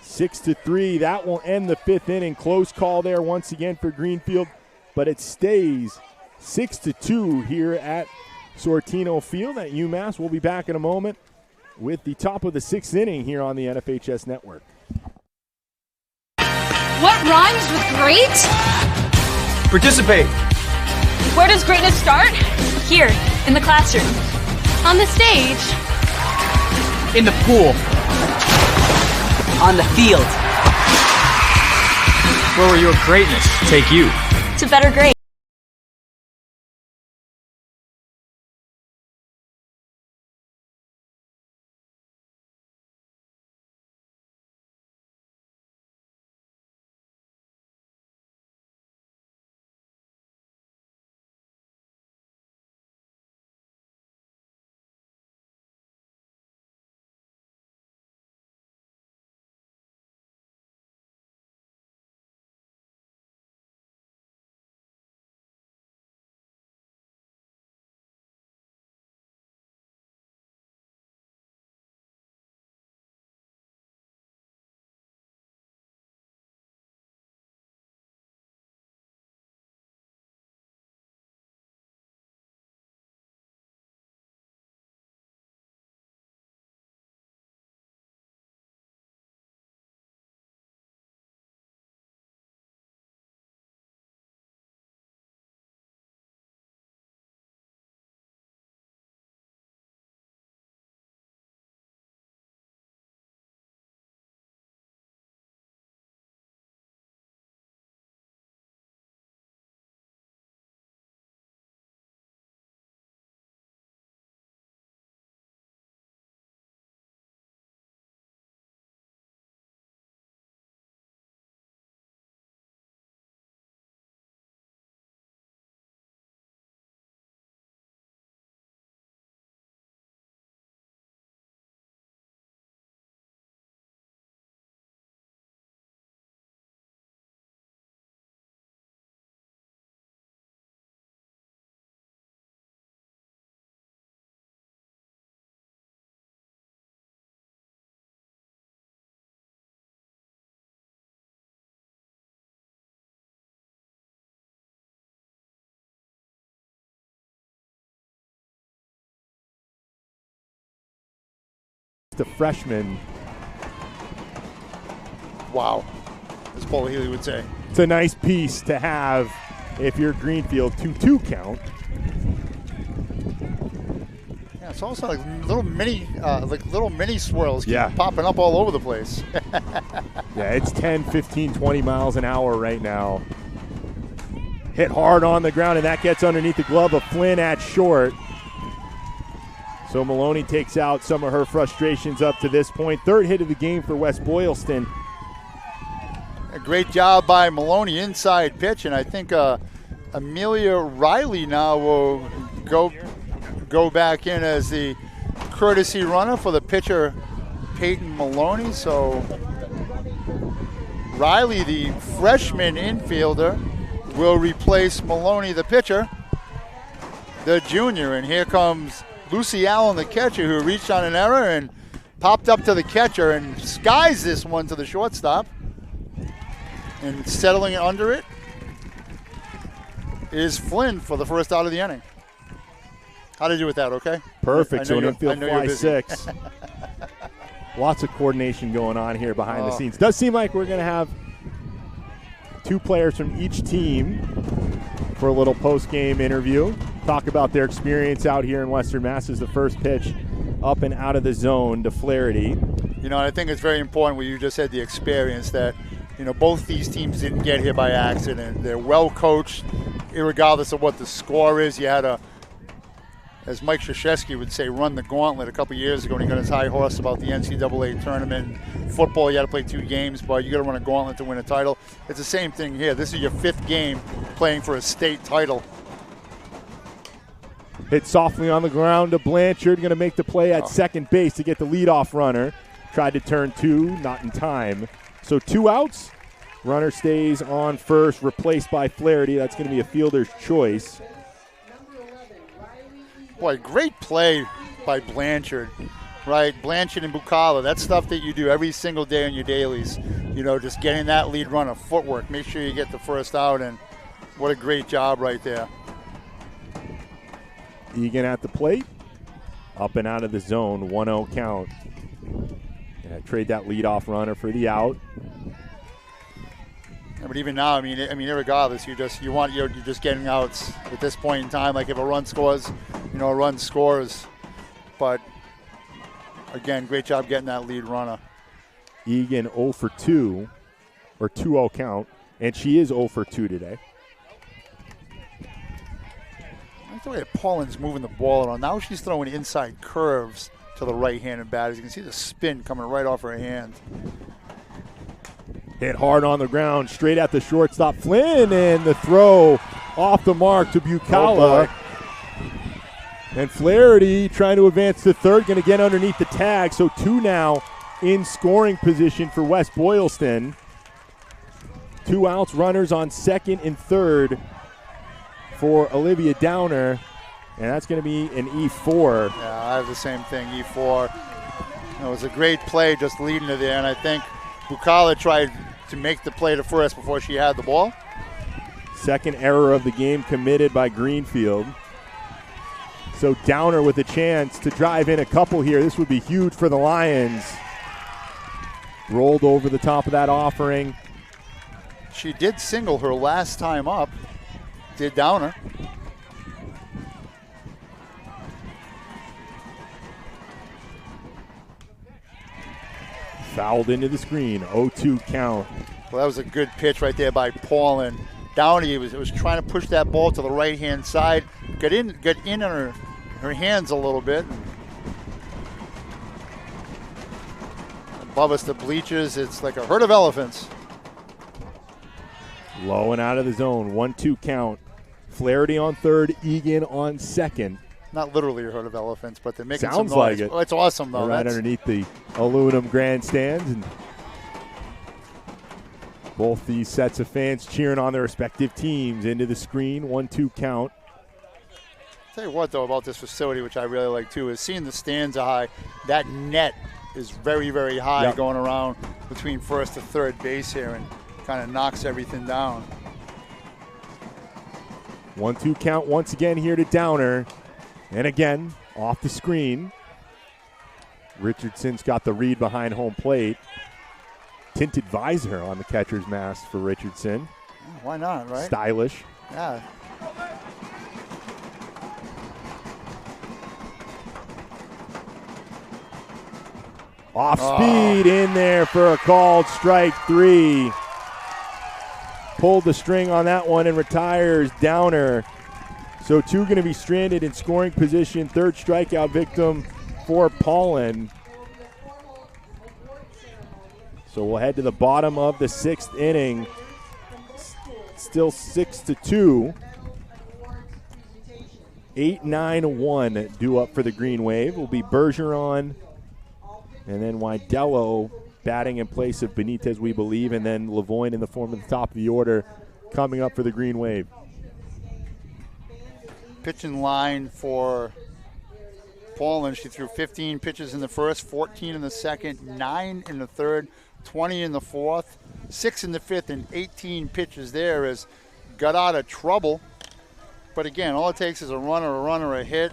6-3. That will end the fifth inning. Close call there once again for Greenfield. But it stays 6-2 here at Sortino Field at UMass. We'll be back in a moment with the top of the sixth inning here on the NFHS Network. What rhymes with great? Participate. Where does greatness start? Here, in the classroom. On the stage. In the pool. On the field. Where will your greatness take you? To better grades. The freshman. Wow, as Paul Healy would say. It's a nice piece to have if you're Greenfield. 2-2 count. Yeah, it's also like little mini swirls keep Yeah. popping up all over the place. Yeah, it's 10, 15, 20 miles an hour right now. Hit hard on the ground, and that gets underneath the glove of Flynn at short. So Maloney takes out some of her frustrations up to this point. Third hit of the game for West Boylston. A great job by Maloney, inside pitch, and I think Amelia Riley now will go back in as the courtesy runner for the pitcher Peyton Maloney. So Riley, the freshman infielder, will replace Maloney, the pitcher, the junior. And here comes Lucy Allen, the catcher, who reached on an error and popped up to the catcher and skies this one to the shortstop. And settling under it is Flynn for the first out of the inning. How did you do with that, okay? Perfect. So an I infield know you're fly busy. 6. Lots of coordination going on here behind the scenes. Does seem like we're going to have 2 players from each team for a little post-game interview. Talk about their experience out here in Western Mass as the first pitch up and out of the zone to Flaherty. You know, I think it's very important what you just said, the experience that, you know, both these teams didn't get here by accident. They're well coached, regardless of what the score is. You had a, as Mike Krzyzewski would say, run the gauntlet a couple years ago when he got his high horse about the NCAA tournament. Football, you had to play 2 games, but you got to run a gauntlet to win a title. It's the same thing here. This is your 5th game playing for a state title. Hit softly on the ground to Blanchard, going to make the play at second base to get the leadoff runner. Tried to turn 2, not in time. So 2 outs. Runner stays on first, replaced by Flaherty. That's going to be a fielder's choice. Boy, great play by Blanchard, right? Blanchard and Bucala, that's stuff that you do every single day on your dailies. You know, just getting that lead runner, footwork. Make sure you get the first out, and what a great job right there. Egan at the plate. Up and out of the zone, 1-0 count. Yeah, trade that leadoff runner for the out. Yeah, but even now, I mean, regardless, you're just getting outs at this point in time. Like if a run scores, you know, a run scores. But again, great job getting that lead runner. Egan 0 for 2, or 2-0 count, and she is 0 for 2 today. I like the way that Paulin's moving the ball around. Now she's throwing inside curves to the right-handed batters. You can see the spin coming right off her hand. Hit hard on the ground, straight at the shortstop. Flynn, and the throw off the mark to Bucala. And Flaherty trying to advance to third, going to get underneath the tag. So 2 now in scoring position for West Boylston. 2 outs, runners on second and third for Olivia Downer. And that's going to be an E4. Yeah, I have the same thing, E4. It was a great play just leading to there, and I think Bucala tried to make the play to first before she had the ball. Second error of the game committed by Greenfield. So Downer with a chance to drive in a couple here. This would be huge for the Lions. Rolled over the top of that offering. She did single her last time up, did Downer. Fouled into the screen, 0-2 count. Well, that was a good pitch right there by Paulin. Downey was trying to push that ball to the right-hand side. Got in on her hands a little bit. Above us, the bleachers, it's like a herd of elephants. Low and out of the zone, 1-2 count. Flaherty on third, Egan on second. Not literally a herd of elephants, but they're making Sounds some noise. like it. Oh, it's awesome, though. Right underneath the aluminum grandstands. And both these sets of fans cheering on their respective teams into the screen, 1-2 count. Tell you what, though, about this facility, which I really like, too, is seeing the stands are high. That net is very, very high going around between first to third base here and kind of knocks everything down. 1-2 count once again here to Downer. And again, off the screen. Richardson's got the read behind home plate. Tinted visor on the catcher's mask for Richardson. Why not, right? Stylish. Yeah. Off speed in there for a called strike 3. Pulled the string on that one and retires Downer. So 2 going to be stranded in scoring position. Third strikeout victim for Paulin. So we'll head to the bottom of the 6th inning. Still 6-2. 8-9-1 due up for the Green Wave. Will be Bergeron and then Widello batting in place of Benitez, we believe, and then Lavoine in the form of the top of the order coming up for the Green Wave. Pitching line for Paulin. She threw 15 pitches in the first, 14 in the second, 9 in the third, 20 in the fourth, 6 in the fifth, and 18 pitches there as got out of trouble. But again, all it takes is a runner, a hit,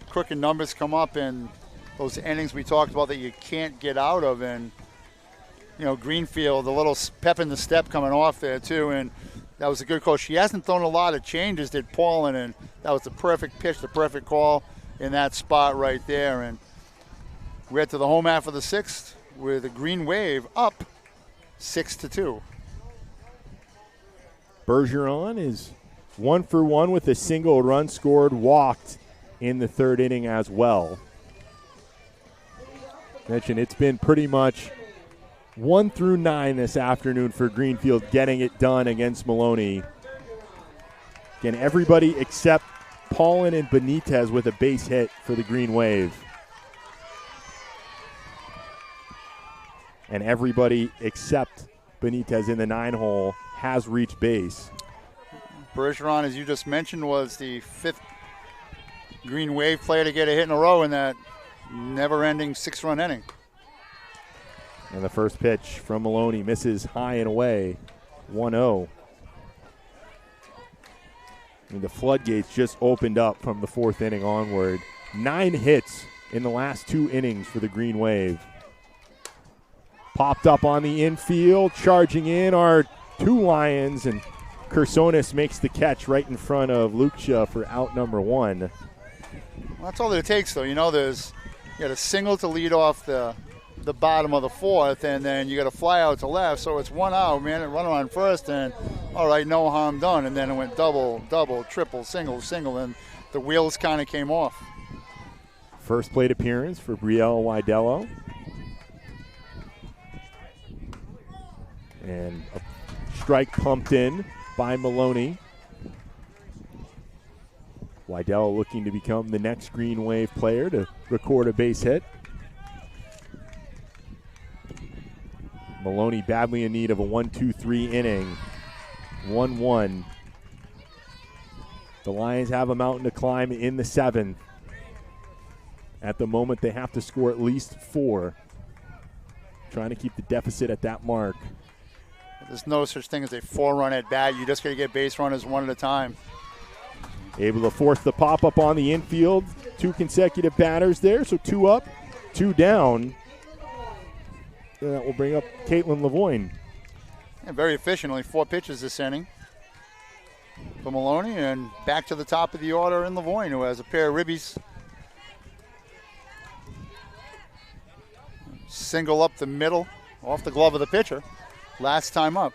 crooked numbers come up in those innings we talked about that you can't get out of. And, you know, Greenfield, the little pep in the step coming off there, too. And that was a good call. She hasn't thrown a lot of changes, did Paulin, and that was the perfect pitch, the perfect call in that spot right there. And we're to the home half of the sixth with a Green Wave up 6-2. Bergeron is 1 for 1 with a single run scored, walked in the third inning as well. Mentioned it's been pretty much 1 through 9 this afternoon for Greenfield, getting it done against Maloney. Again, everybody except Paulin and Benitez with a base hit for the Green Wave. And everybody except Benitez in the 9-hole has reached base. Bergeron, as you just mentioned, was the 5th Green Wave player to get a hit in a row in that never-ending 6-run inning. And the first pitch from Maloney misses high and away, 1-0. I mean, the floodgates just opened up from the 4th inning onward. 9 hits in the last 2 innings for the Green Wave. Popped up on the infield, charging in are 2 Lions, and Kersonis makes the catch right in front of Lucia for out number 1. Well, that's all that it takes, though. You know, you got a single to lead off the bottom of the 4th, and then you got a fly out to left, so it's 1 out, man, and run on first, and all right, no harm done. And then it went double, triple, single, and the wheels kind of came off. First plate appearance for Brielle Widello. And a strike pumped in by Maloney. Widello looking to become the next Green Wave player to record a base hit. Maloney badly in need of a 1-2-3 inning. 1-1. The Lions have a mountain to climb in the 7th. At the moment, they have to score at least 4. Trying to keep the deficit at that mark. There's no such thing as a 4-run at bat. You just got to get base runners one at a time. Able to force the pop-up on the infield. 2 consecutive batters there, so 2 up, 2 down. And that will bring up Caitlin Lavoine. Yeah, very efficient, only 4 pitches this inning for Maloney, and back to the top of the order in Lavoine, who has a pair of ribbies. Single up the middle, off the glove of the pitcher. Last time up.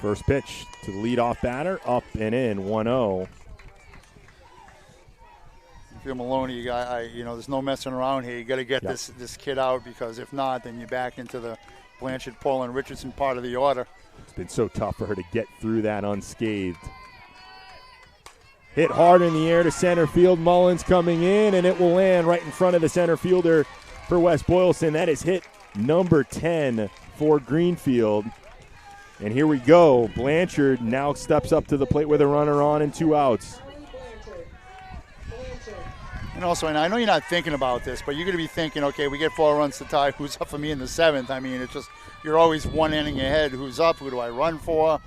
First pitch to the leadoff batter, up and in, 1-0. If you're Maloney, you know, there's no messing around here. You got to get this kid out, because if not, then you're back into the Blanchard, Paul, and Richardson part of the order. It's been so tough for her to get through that unscathed. Hit hard in the air to center field. Mullins coming in, and it will land right in front of the center fielder for Wes Boylston. That is hit number 10 for Greenfield. And here we go. Blanchard now steps up to the plate with a runner on and 2 outs. And also, and I know you're not thinking about this, but you're going to be thinking, okay, we get 4 runs to tie. Who's up for me in the 7th? I mean, it's just, you're always 1 inning ahead. Who's up? Who do I run for?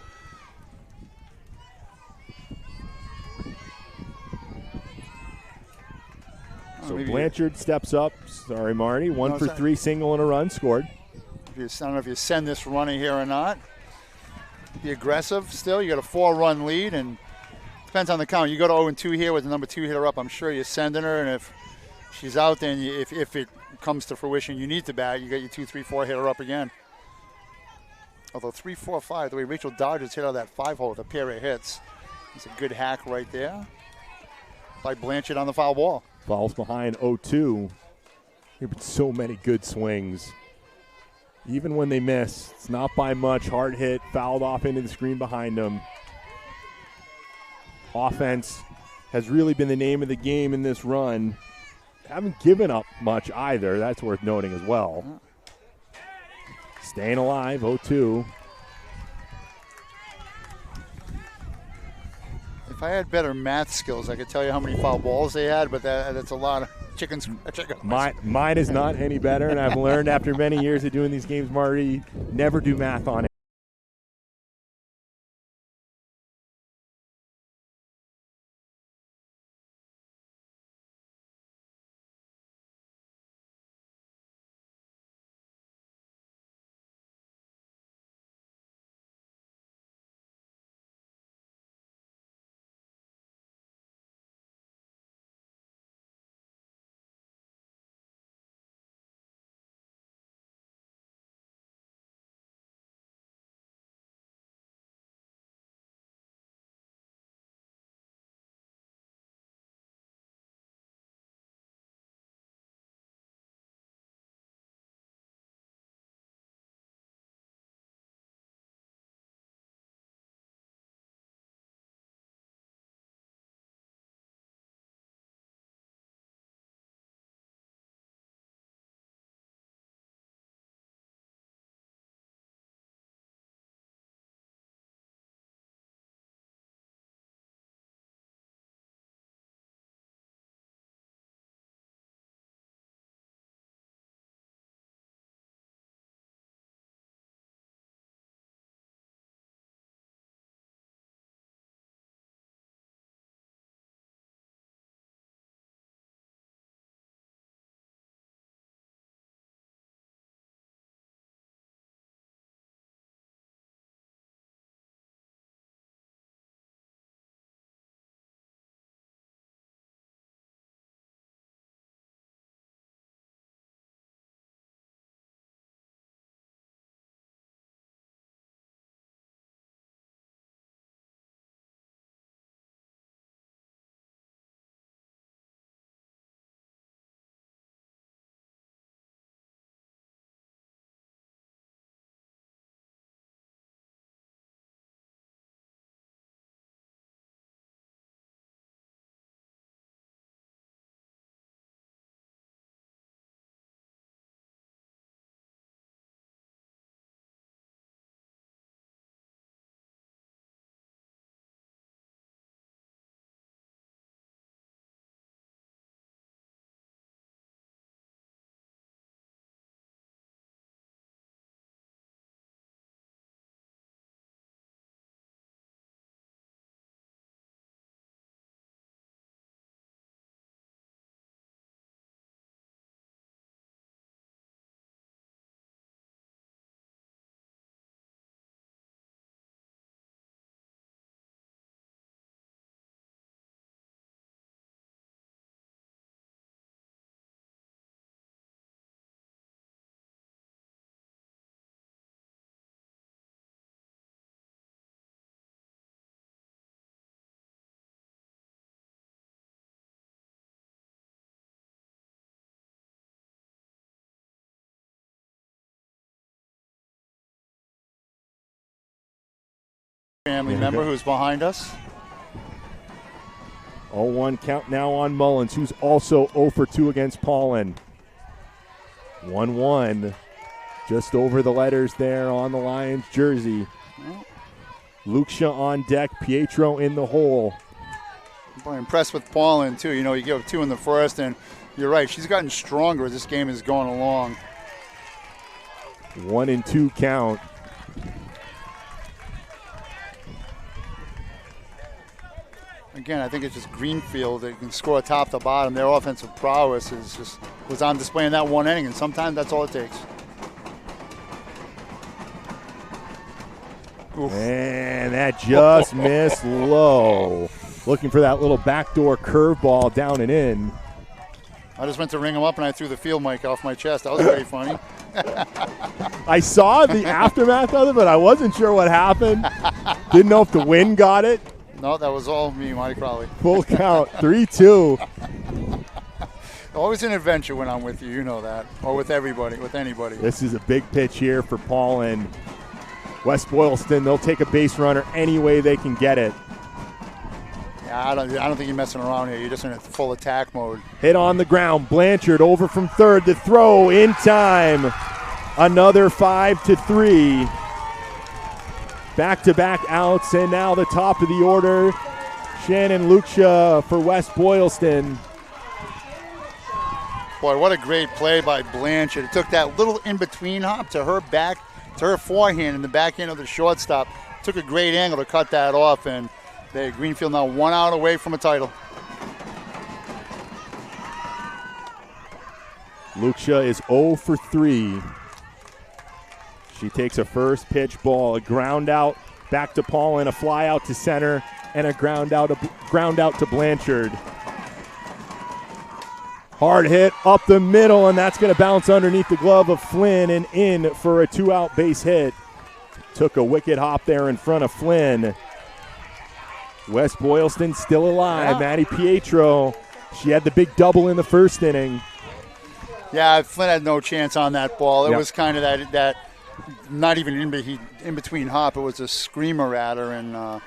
So Blanchard steps up. Sorry, Marty. 1 for 3, single and a run scored. I don't know if you send this runner here or not. Be aggressive still. You got a 4-run lead, and depends on the count. You go to 0-2 here with the number 2 hitter up. I'm sure you're sending her, and if she's out, then if it comes to fruition, you need to bat. You got your 2, 3, 4 hitter up again. Although 3, 4, 5, the way Rachel Dodgers hit out that 5-hole with a pair of hits, it's a good hack right there by Blanchard on the foul ball. Falls behind 0-2. There have been so many good swings. Even when they miss, it's not by much. Hard hit, fouled off into the screen behind them. Offense has really been the name of the game in this run. Haven't given up much either. That's worth noting as well. Staying alive, 0-2. If I had better math skills, I could tell you how many foul balls they had, but that's a lot of chicken scratch. Mine is not any better, and I've learned after many years of doing these games, Marty, never do math on it. family member who's behind us. 0-1 count now on Mullins, who's also 0 for 2 against Paulin. 1-1, just over the letters there on the Lions jersey. Lucia on deck, Pietro in the hole. I'm impressed with Paulin, too. You know, you give up 2 in the first, and you're right, she's gotten stronger as this game is going along. 1-2 count. Again, I think it's just Greenfield. They can score top to bottom. Their offensive prowess was on display in that one inning, and sometimes that's all it takes. Oof. And that just missed low. Looking for that little backdoor curveball down and in. I just went to ring him up, and I threw the field mic off my chest. That was very funny. I saw the aftermath of it, but I wasn't sure what happened. Didn't know if the wind got it. No, that was all me, Marty Crowley. Full count, 3-2. Always an adventure when I'm with you, you know that. Or with everybody, with anybody. This is a big pitch here for Paulin. West Boylston, they'll take a base runner any way they can get it. Yeah, I don't think you're messing around here. You're just in full attack mode. Hit on the ground. Blanchard over from third to throw in time. Another 5-3. Back-to-back outs, and now the top of the order, Shannon Lucia for West Boylston. Boy, what a great play by Blanchard. It took that little in-between hop to her back, to her forehand in the backhand of the shortstop. Took a great angle to cut that off, and Greenfield now 1 out away from a title. Lucia is 0 for 3. She takes a first pitch ball, a ground out back to Paulin, a fly out to center, and a ground out to Blanchard. Hard hit up the middle, and that's going to bounce underneath the glove of Flynn and in for a 2-out base hit. Took a wicked hop there in front of Flynn. West Boylston still alive. Maddie Pietro, she had the big double in the first inning. Yeah, Flynn had no chance on that ball. It was kind of that not even in between hop. It was a screamer at her, and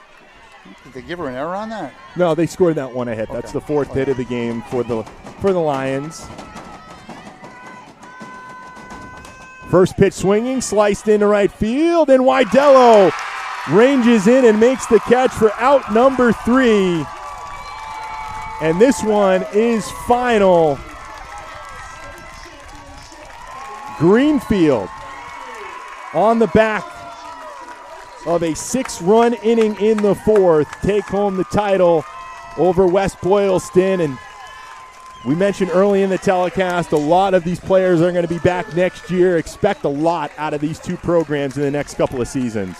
did they give her an error on that? No, they scored that one ahead. Okay. That's the 4th hit of the game for the Lions. First pitch swinging, sliced into right field, and Widello ranges in and makes the catch for out number 3. And this one is final. Greenfield on the back of a 6-run inning in the 4th, take home the title over West Boylston. And we mentioned early in the telecast, a lot of these players are going to be back next year. Expect a lot out of these two programs in the next couple of seasons.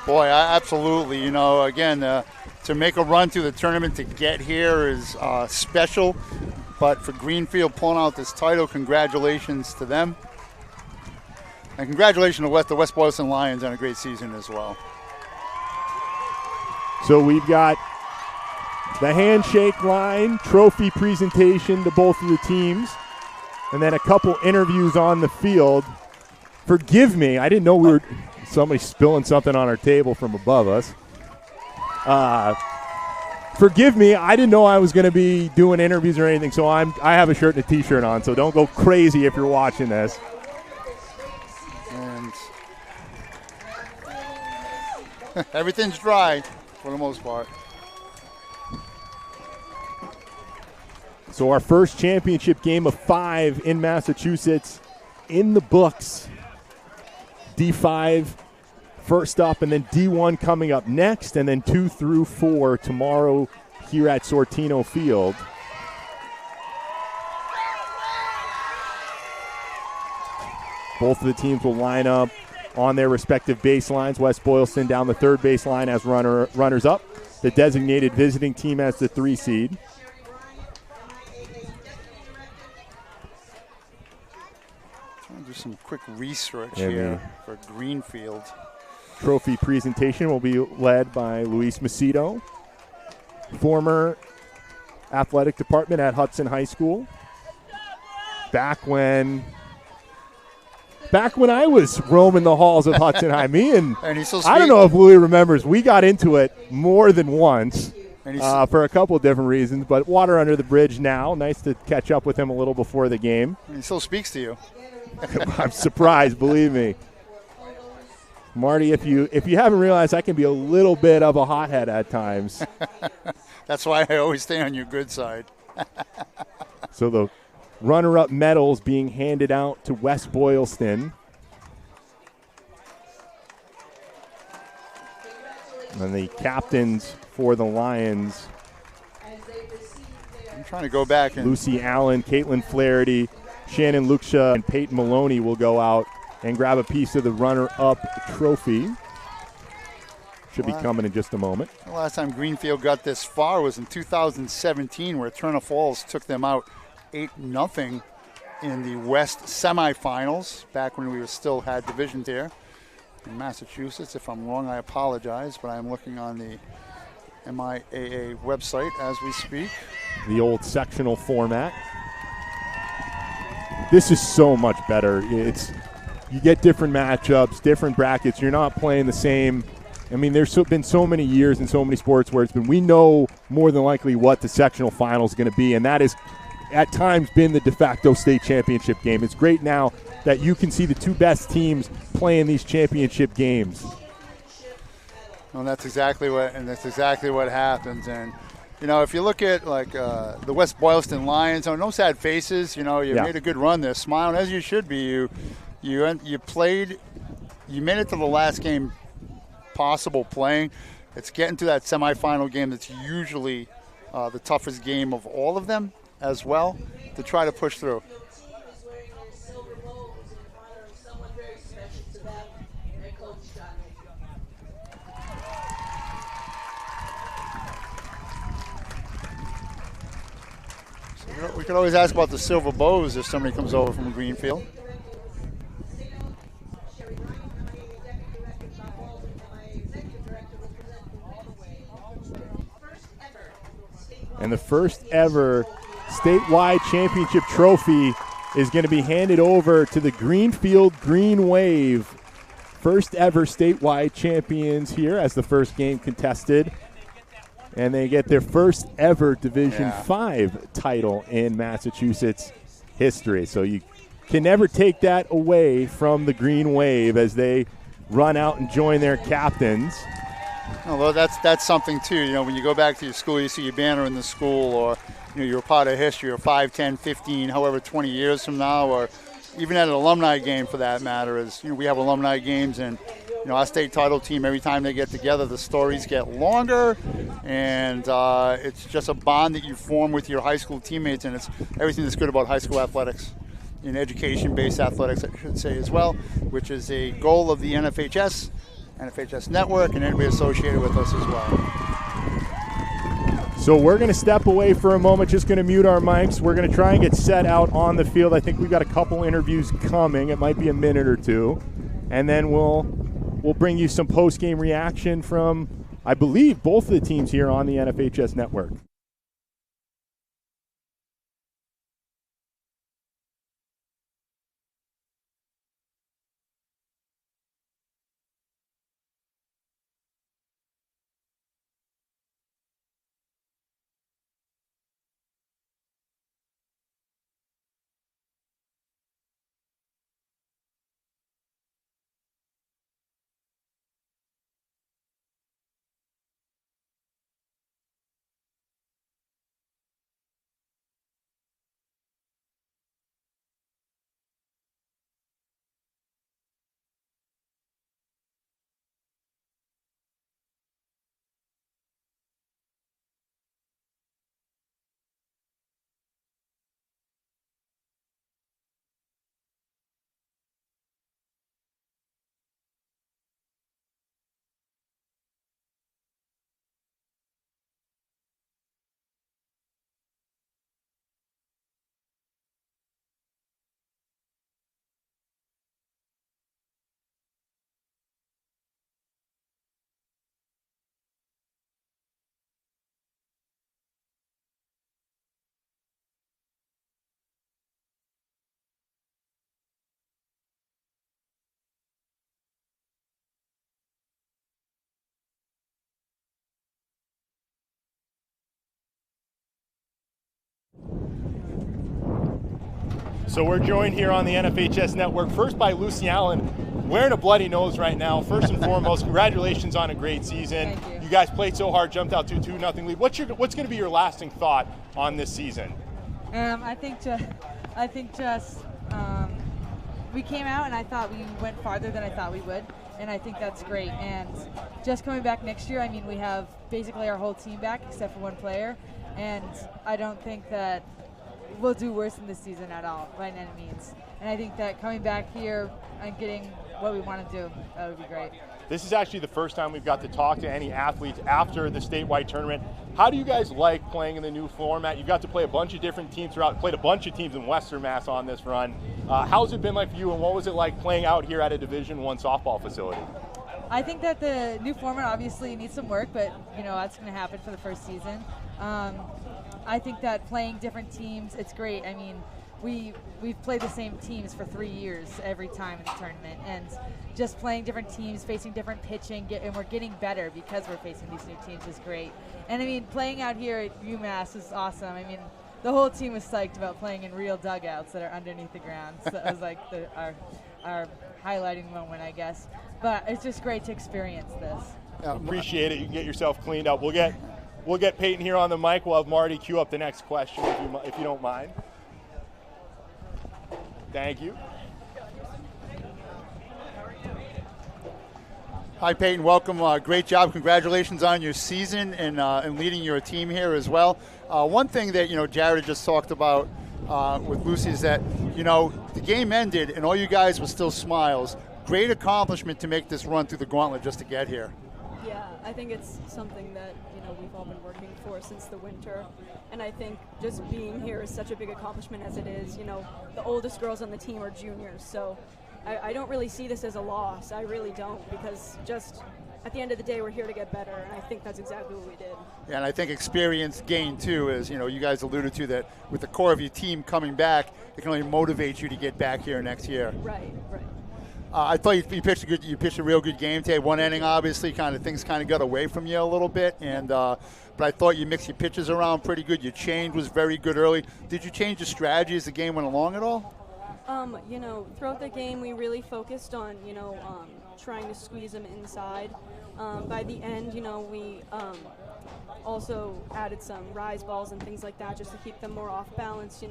Boy, absolutely. You know, again, to make a run through the tournament to get here is special. But for Greenfield pulling out this title, congratulations to them. And congratulations to the West Boylston Lions on a great season as well. So we've got the handshake line, trophy presentation to both of the teams, and then a couple interviews on the field. Forgive me, I didn't know we were somebody spilling something on our table from above us. Forgive me, I didn't know I was going to be doing interviews or anything, so I have a shirt and a T-shirt on, so don't go crazy if you're watching this. And everything's dry for the most part. So our first championship game of 5 in Massachusetts in the books. D5 first up, and then D1 coming up next, and then 2 through 4 tomorrow here at Sortino Field. Both of the teams will line up on their respective baselines. West Boylston down the third baseline as runners up. The designated visiting team as the 3 seed. Trying to do some quick research here for Greenfield. Trophy presentation will be led by Luis Macedo, former athletic department at Hudson High School. Back when back when I was roaming the halls of Hudson High. Me and he's so I don't know if Louis remembers. We got into it more than once for a couple different reasons. But water under the bridge now. Nice to catch up with him a little before the game. He still speaks to you. I'm surprised, believe me. Marty, if you haven't realized, I can be a little bit of a hothead at times. That's why I always stay on your good side. So the runner-up medals being handed out to West Boylston. And the captains for the Lions. I'm trying to go back. Lucy Allen, Caitlin Flaherty, Shannon Luksha, and Peyton Maloney will go out and grab a piece of the runner-up trophy. Should be coming in just a moment. The last time Greenfield got this far was in 2017, where Turner Falls took them out 8-0 in the West semifinals, back when we still had divisions here in Massachusetts. If I'm wrong, I apologize, but I'm looking on the MIAA website as we speak. The old sectional format. This is so much better. You get different matchups, different brackets. You're not playing the same. I mean, there's been so many years in so many sports where we know more than likely what the sectional final is going to be, and that is at times been the de facto state championship game. It's great now that you can see the two best teams playing these championship games. Well, that's exactly what happens. And you know, if you look at like the West Boylston Lions, no sad faces. You know, you made a good run there, smiling as you should be. You made it to the last game possible playing. It's getting to that semifinal game that's usually the toughest game of all of them as well, to try to push through. So we could always ask about the Silver Bows if somebody comes over from Greenfield. And the first ever statewide championship trophy is going to be handed over to the Greenfield Green Wave. First ever statewide champions here as the first game contested. And they get their first ever Division 5 title in Massachusetts history. So you can never take that away from the Green Wave as they run out and join their captains. Well, that's something too. You know, when you go back to your school, you see your banner in the school, or you know, you're a part of history, or 5, 10, 15, however, 20 years from now, or even at an alumni game for that matter. Is, you know, we have alumni games, and you know, our state title team, every time they get together, the stories get longer, and it's just a bond that you form with your high school teammates, and it's everything that's good about high school athletics, in education-based athletics, I should say as well, which is a goal of the NFHS Network, and anybody associated with us as well. So we're going to step away for a moment, just going to mute our mics. We're going to try and get set out on the field. I think we've got a couple interviews coming. It might be a minute or two. And then we'll bring you some post-game reaction from, I believe, both of the teams here on the NFHS Network. So we're joined here on the NFHS Network, first by Lucy Allen, wearing a bloody nose right now. First and foremost, congratulations on a great season. Thank you. You guys played so hard, jumped out to a 2-0 lead. What's going to be your lasting thought on this season? I think just we came out and I thought we went farther than I thought we would, and I think that's great. And just coming back next year, I mean, we have basically our whole team back except for one player, and I don't think that we'll do worse in this season at all by any means. And I think that coming back here and getting what we want to do, that would be great. This is actually the first time we've got to talk to any athletes after the statewide tournament. How do you guys like playing in the new format? You've got to play a bunch of different teams throughout, played a bunch of teams in Western Mass on this run. How's it been like for you, and what was it like playing out here at a Division I softball facility? I think that the new format obviously needs some work, but that's going to happen for the first season. I think that playing different teams, it's great. I mean, we've played the same teams for 3 years every time in the tournament, and just playing different teams, facing different pitching, and we're getting better because we're facing these new teams is great. And I mean, playing out here at UMASS is awesome. I mean, the whole team was psyched about playing in real dugouts that are underneath the ground. So it was like our highlighting moment, I guess. But it's just great to experience this. Appreciate it. You can get yourself cleaned up. We'll get Peyton here on the mic. We'll have Marty queue up the next question if you don't mind. Thank you. Hi, Peyton. Welcome. Great job. Congratulations on your season and leading your team here as well. One thing that Jared just talked about with Lucy is that the game ended and all you guys were still smiles. Great accomplishment to make this run through the gauntlet just to get here. Yeah, I think it's something that we've all been working for since the winter, and I think just being here is such a big accomplishment as it is. The oldest girls on the team are juniors, so I don't really see this as a loss. I really don't, because just at the end of the day, we're here to get better, and I think that's exactly what we did. Yeah, and I think experience gained too, as you guys alluded to, that with the core of your team coming back, it can only motivate you to get back here next year. Right. I thought you pitched a real good game today. One inning, obviously, things got away from you a little bit, and but I thought you mixed your pitches around pretty good. Your change was very good early. Did you change your strategy as the game went along at all? Throughout the game, we really focused on trying to squeeze them inside. By the end, we also added some rise balls and things like that just to keep them more off balance.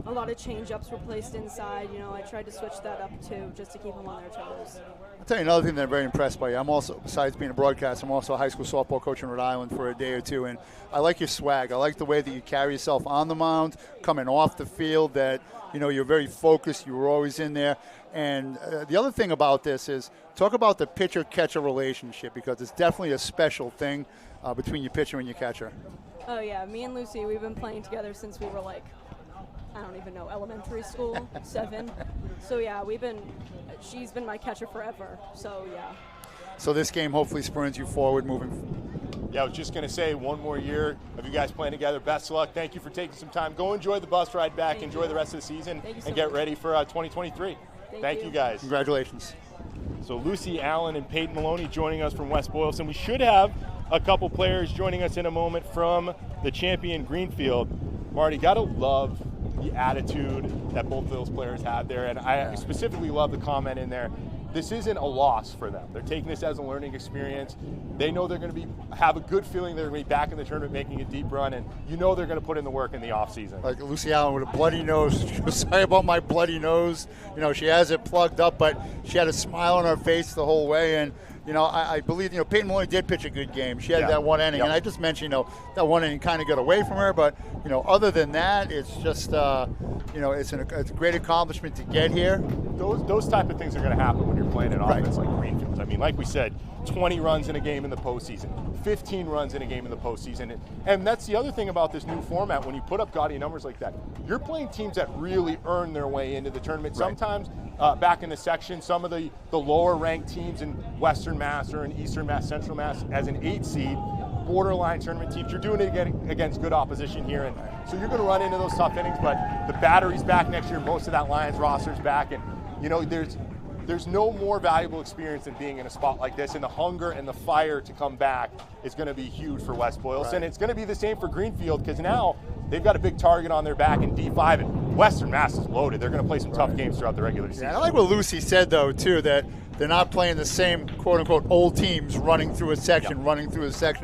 A lot of change-ups were placed inside. I tried to switch that up too, just to keep them on their toes. I'll tell you another thing that I'm very impressed by you. I'm also, besides being a broadcaster, I'm also a high school softball coach in Rhode Island for a day or two, and I like your swag. I like the way that you carry yourself on the mound, coming off the field, that you're very focused. You were always in there. And the other thing about this is talk about the pitcher-catcher relationship, because it's definitely a special thing between your pitcher and your catcher. Oh, yeah. Me and Lucy, we've been playing together since we were I don't even know, elementary school, 7. So, yeah, she's been my catcher forever. So, yeah. So this game hopefully spurns you forward moving. Yeah, I was just going to say, one more year of you guys playing together. Best of luck. Thank you for taking some time. Go enjoy the bus ride back. Enjoy the rest of the season, and get ready for 2023. Thank you, guys. Congratulations. So Lucy Allen and Peyton Maloney joining us from West Boylston. We should have a couple players joining us in a moment from the champion Greenfield. Marty, got to love the attitude that both of those players have there, and I specifically love the comment in there. This isn't a loss for them. They're taking this as a learning experience. They know they're going to have a good feeling they're going to be back in the tournament making a deep run, and they're going to put in the work in the offseason. Like Lucy Allen with a bloody nose. She was sorry about my bloody nose. She has it plugged up, but she had a smile on her face the whole way, and I believe, Peyton Maloney did pitch a good game. She had that one inning, and I just mentioned, that one inning kind of got away from her, but, other than that, it's just, it's a great accomplishment to get here. Those type of things are going to happen when you're playing an offense like Greenfield. I mean, like we said, 20 runs in a game in the postseason, 15 runs in a game in the postseason. And that's the other thing about this new format. When you put up gaudy numbers like that, you're playing teams that really earn their way into the tournament. Sometimes back in the section, some of the lower ranked teams in Western Mass or in Eastern Mass, Central Mass as an 8 seed, borderline tournament teams, you're doing it against good opposition here. And so you're going to run into those tough innings, but the battery's back next year. Most of that Lions roster's back. And, there's no more valuable experience than being in a spot like this, and the hunger and the fire to come back is going to be huge for West Boylston. It's going to be the same for Greenfield, because now they've got a big target on their back in D5, and Western Mass is loaded. They're going to play some tough games throughout the regular season. Yeah, I like what Lucy said, though, too, that they're not playing the same, quote-unquote, old teams running through a section,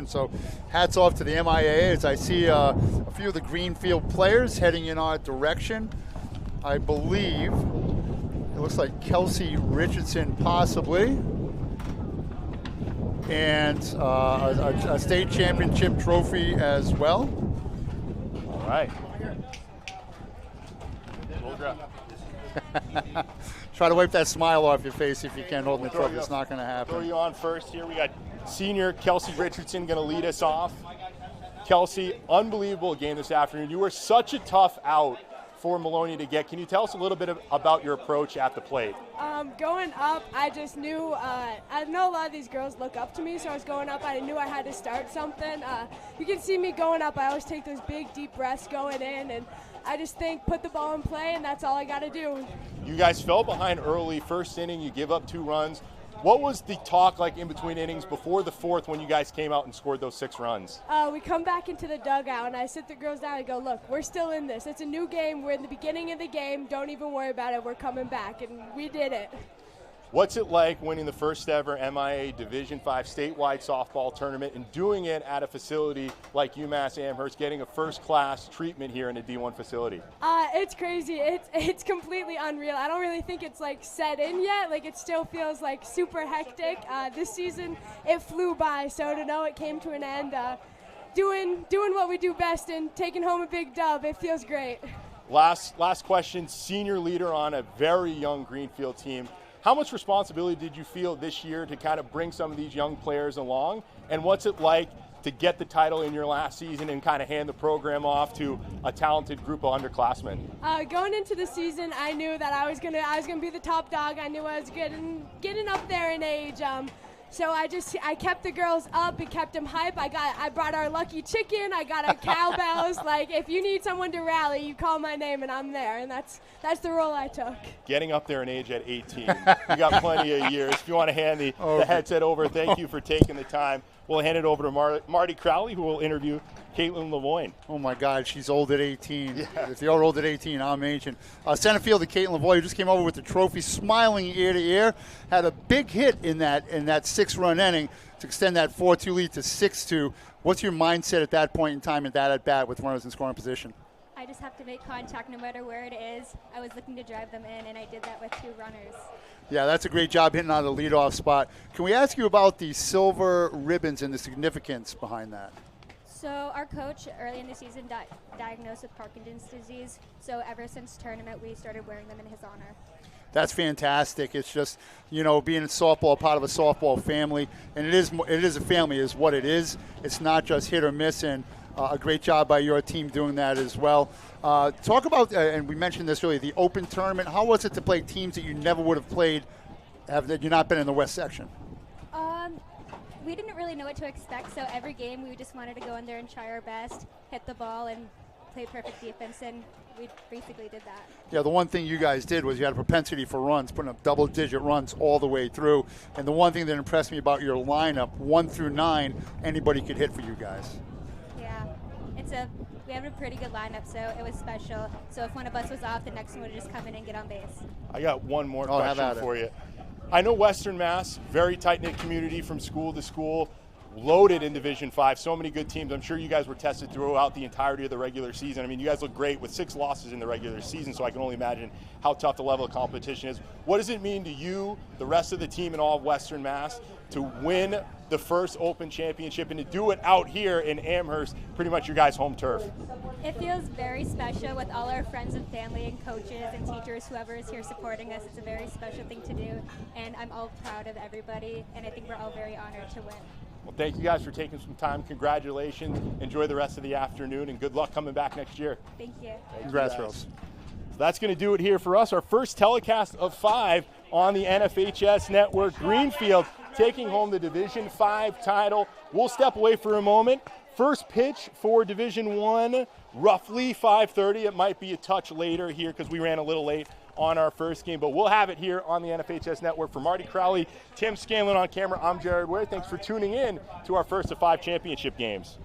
So hats off to the MIAA as I see a few of the Greenfield players heading in our direction. I believe it looks like Kelsey Richardson possibly. And a state championship trophy as well. All right. Try to wipe that smile off your face if you can, holding the trophy. It's not going to happen. Throw you on first here. We got senior Kelsey Richardson going to lead us off. Kelsey, unbelievable game this afternoon. You were such a tough out for Maloney to get. Can you tell us a little bit about your approach at the plate? Going up, I just knew, I know a lot of these girls look up to me, so I was going up, I knew I had to start something. You can see me going up, I always take those big, deep breaths going in, and I just think put the ball in play, and that's all I got to do. You guys fell behind early. First inning, you give up 2 runs. What was the talk like in between innings before the 4th when you guys came out and scored those 6 runs? We come back into the dugout, and I sit the girls down and go, look, we're still in this. It's a new game. We're in the beginning of the game. Don't even worry about it. We're coming back, and we did it. What's it like winning the first ever MIAA Division V statewide softball tournament and doing it at a facility like UMASS Amherst, getting a first-class treatment here in a D1 facility? It's crazy. It's completely unreal. I don't really think it's like set in yet. Like it still feels like super hectic. This season it flew by, so to know it came to an end, doing what we do best and taking home a big dub, it feels great. Last question, senior leader on a very young Greenfield team. How much responsibility did you feel this year to kind of bring some of these young players along? And what's it like to get the title in your last season and kind of hand the program off to a talented group of underclassmen? Going into the season, I knew that I was gonna be the top dog. I knew I was getting up there in age. So I kept the girls up and kept them hype. I brought our lucky chicken. I got our cowbells. Like if you need someone to rally, you call my name and I'm there. And that's the role I took. Getting up there in age at 18, you got plenty of years. If you want to hand the headset over, thank you for taking the time. We'll hand it over to Marty Crowley, who will interview Caitlin Lavoie. Oh, my God, she's old at 18. Yeah. If you're old at 18, I'm ancient. Center field, Caitlin Lavoie, who just came over with the trophy, smiling ear to ear, had a big hit in that 6-run inning to extend that 4-2 lead to 6-2. What's your mindset at that point in time at that at-bat with runners in scoring position? I just have to make contact no matter where it is. I was looking to drive them in, and I did that with 2 runners. Yeah, that's a great job hitting on the leadoff spot. Can we ask you about the silver ribbons and the significance behind that? So our coach early in the season diagnosed with Parkinson's disease. So ever since tournament, we started wearing them in his honor. That's fantastic. It's just, being in softball, part of a softball family, and it is a family is what it is. It's not just hit or miss, and a great job by your team doing that as well. Talk about, and we mentioned this earlier, the open tournament. How was it to play teams that you never would have played had you not been in the West section? We didn't really know what to expect, so every game we just wanted to go in there and try our best, hit the ball, and play perfect defense, and we basically did that. Yeah, the one thing you guys did was you had a propensity for runs, putting up double-digit runs all the way through. And the one thing that impressed me about your lineup, 1 through 9, anybody could hit for you guys. Yeah, we have a pretty good lineup, so it was special. So if one of us was off, the next one would just come in and get on base. I got one more question for you. I know Western Mass, very tight-knit community from school to school, loaded in Division V, so many good teams. I'm sure you guys were tested throughout the entirety of the regular season. I mean, you guys look great with 6 losses in the regular season, so I can only imagine how tough the level of competition is. What does it mean to you, the rest of the team, and all of Western Mass to win the first Open Championship and to do it out here in Amherst, pretty much your guys' home turf? It feels very special with all our friends and family and coaches and teachers, whoever is here supporting us. It's a very special thing to do, and I'm all proud of everybody, and I think we're all very honored to win. Well, thank you guys for taking some time. Congratulations. Enjoy the rest of the afternoon, and good luck coming back next year. Thank you. Congrats, girls. So that's going to do it here for us. Our first telecast of 5 on the NFHS Network. Greenfield taking home the Division V title. We'll step away for a moment. First pitch for Division I, roughly 5:30. It might be a touch later here because we ran a little late on our first game, but we'll have it here on the NFHS Network. For Marty Crowley, Tim Scanlon on camera, I'm Jared Ware. Thanks for tuning in to our first of 5 championship games.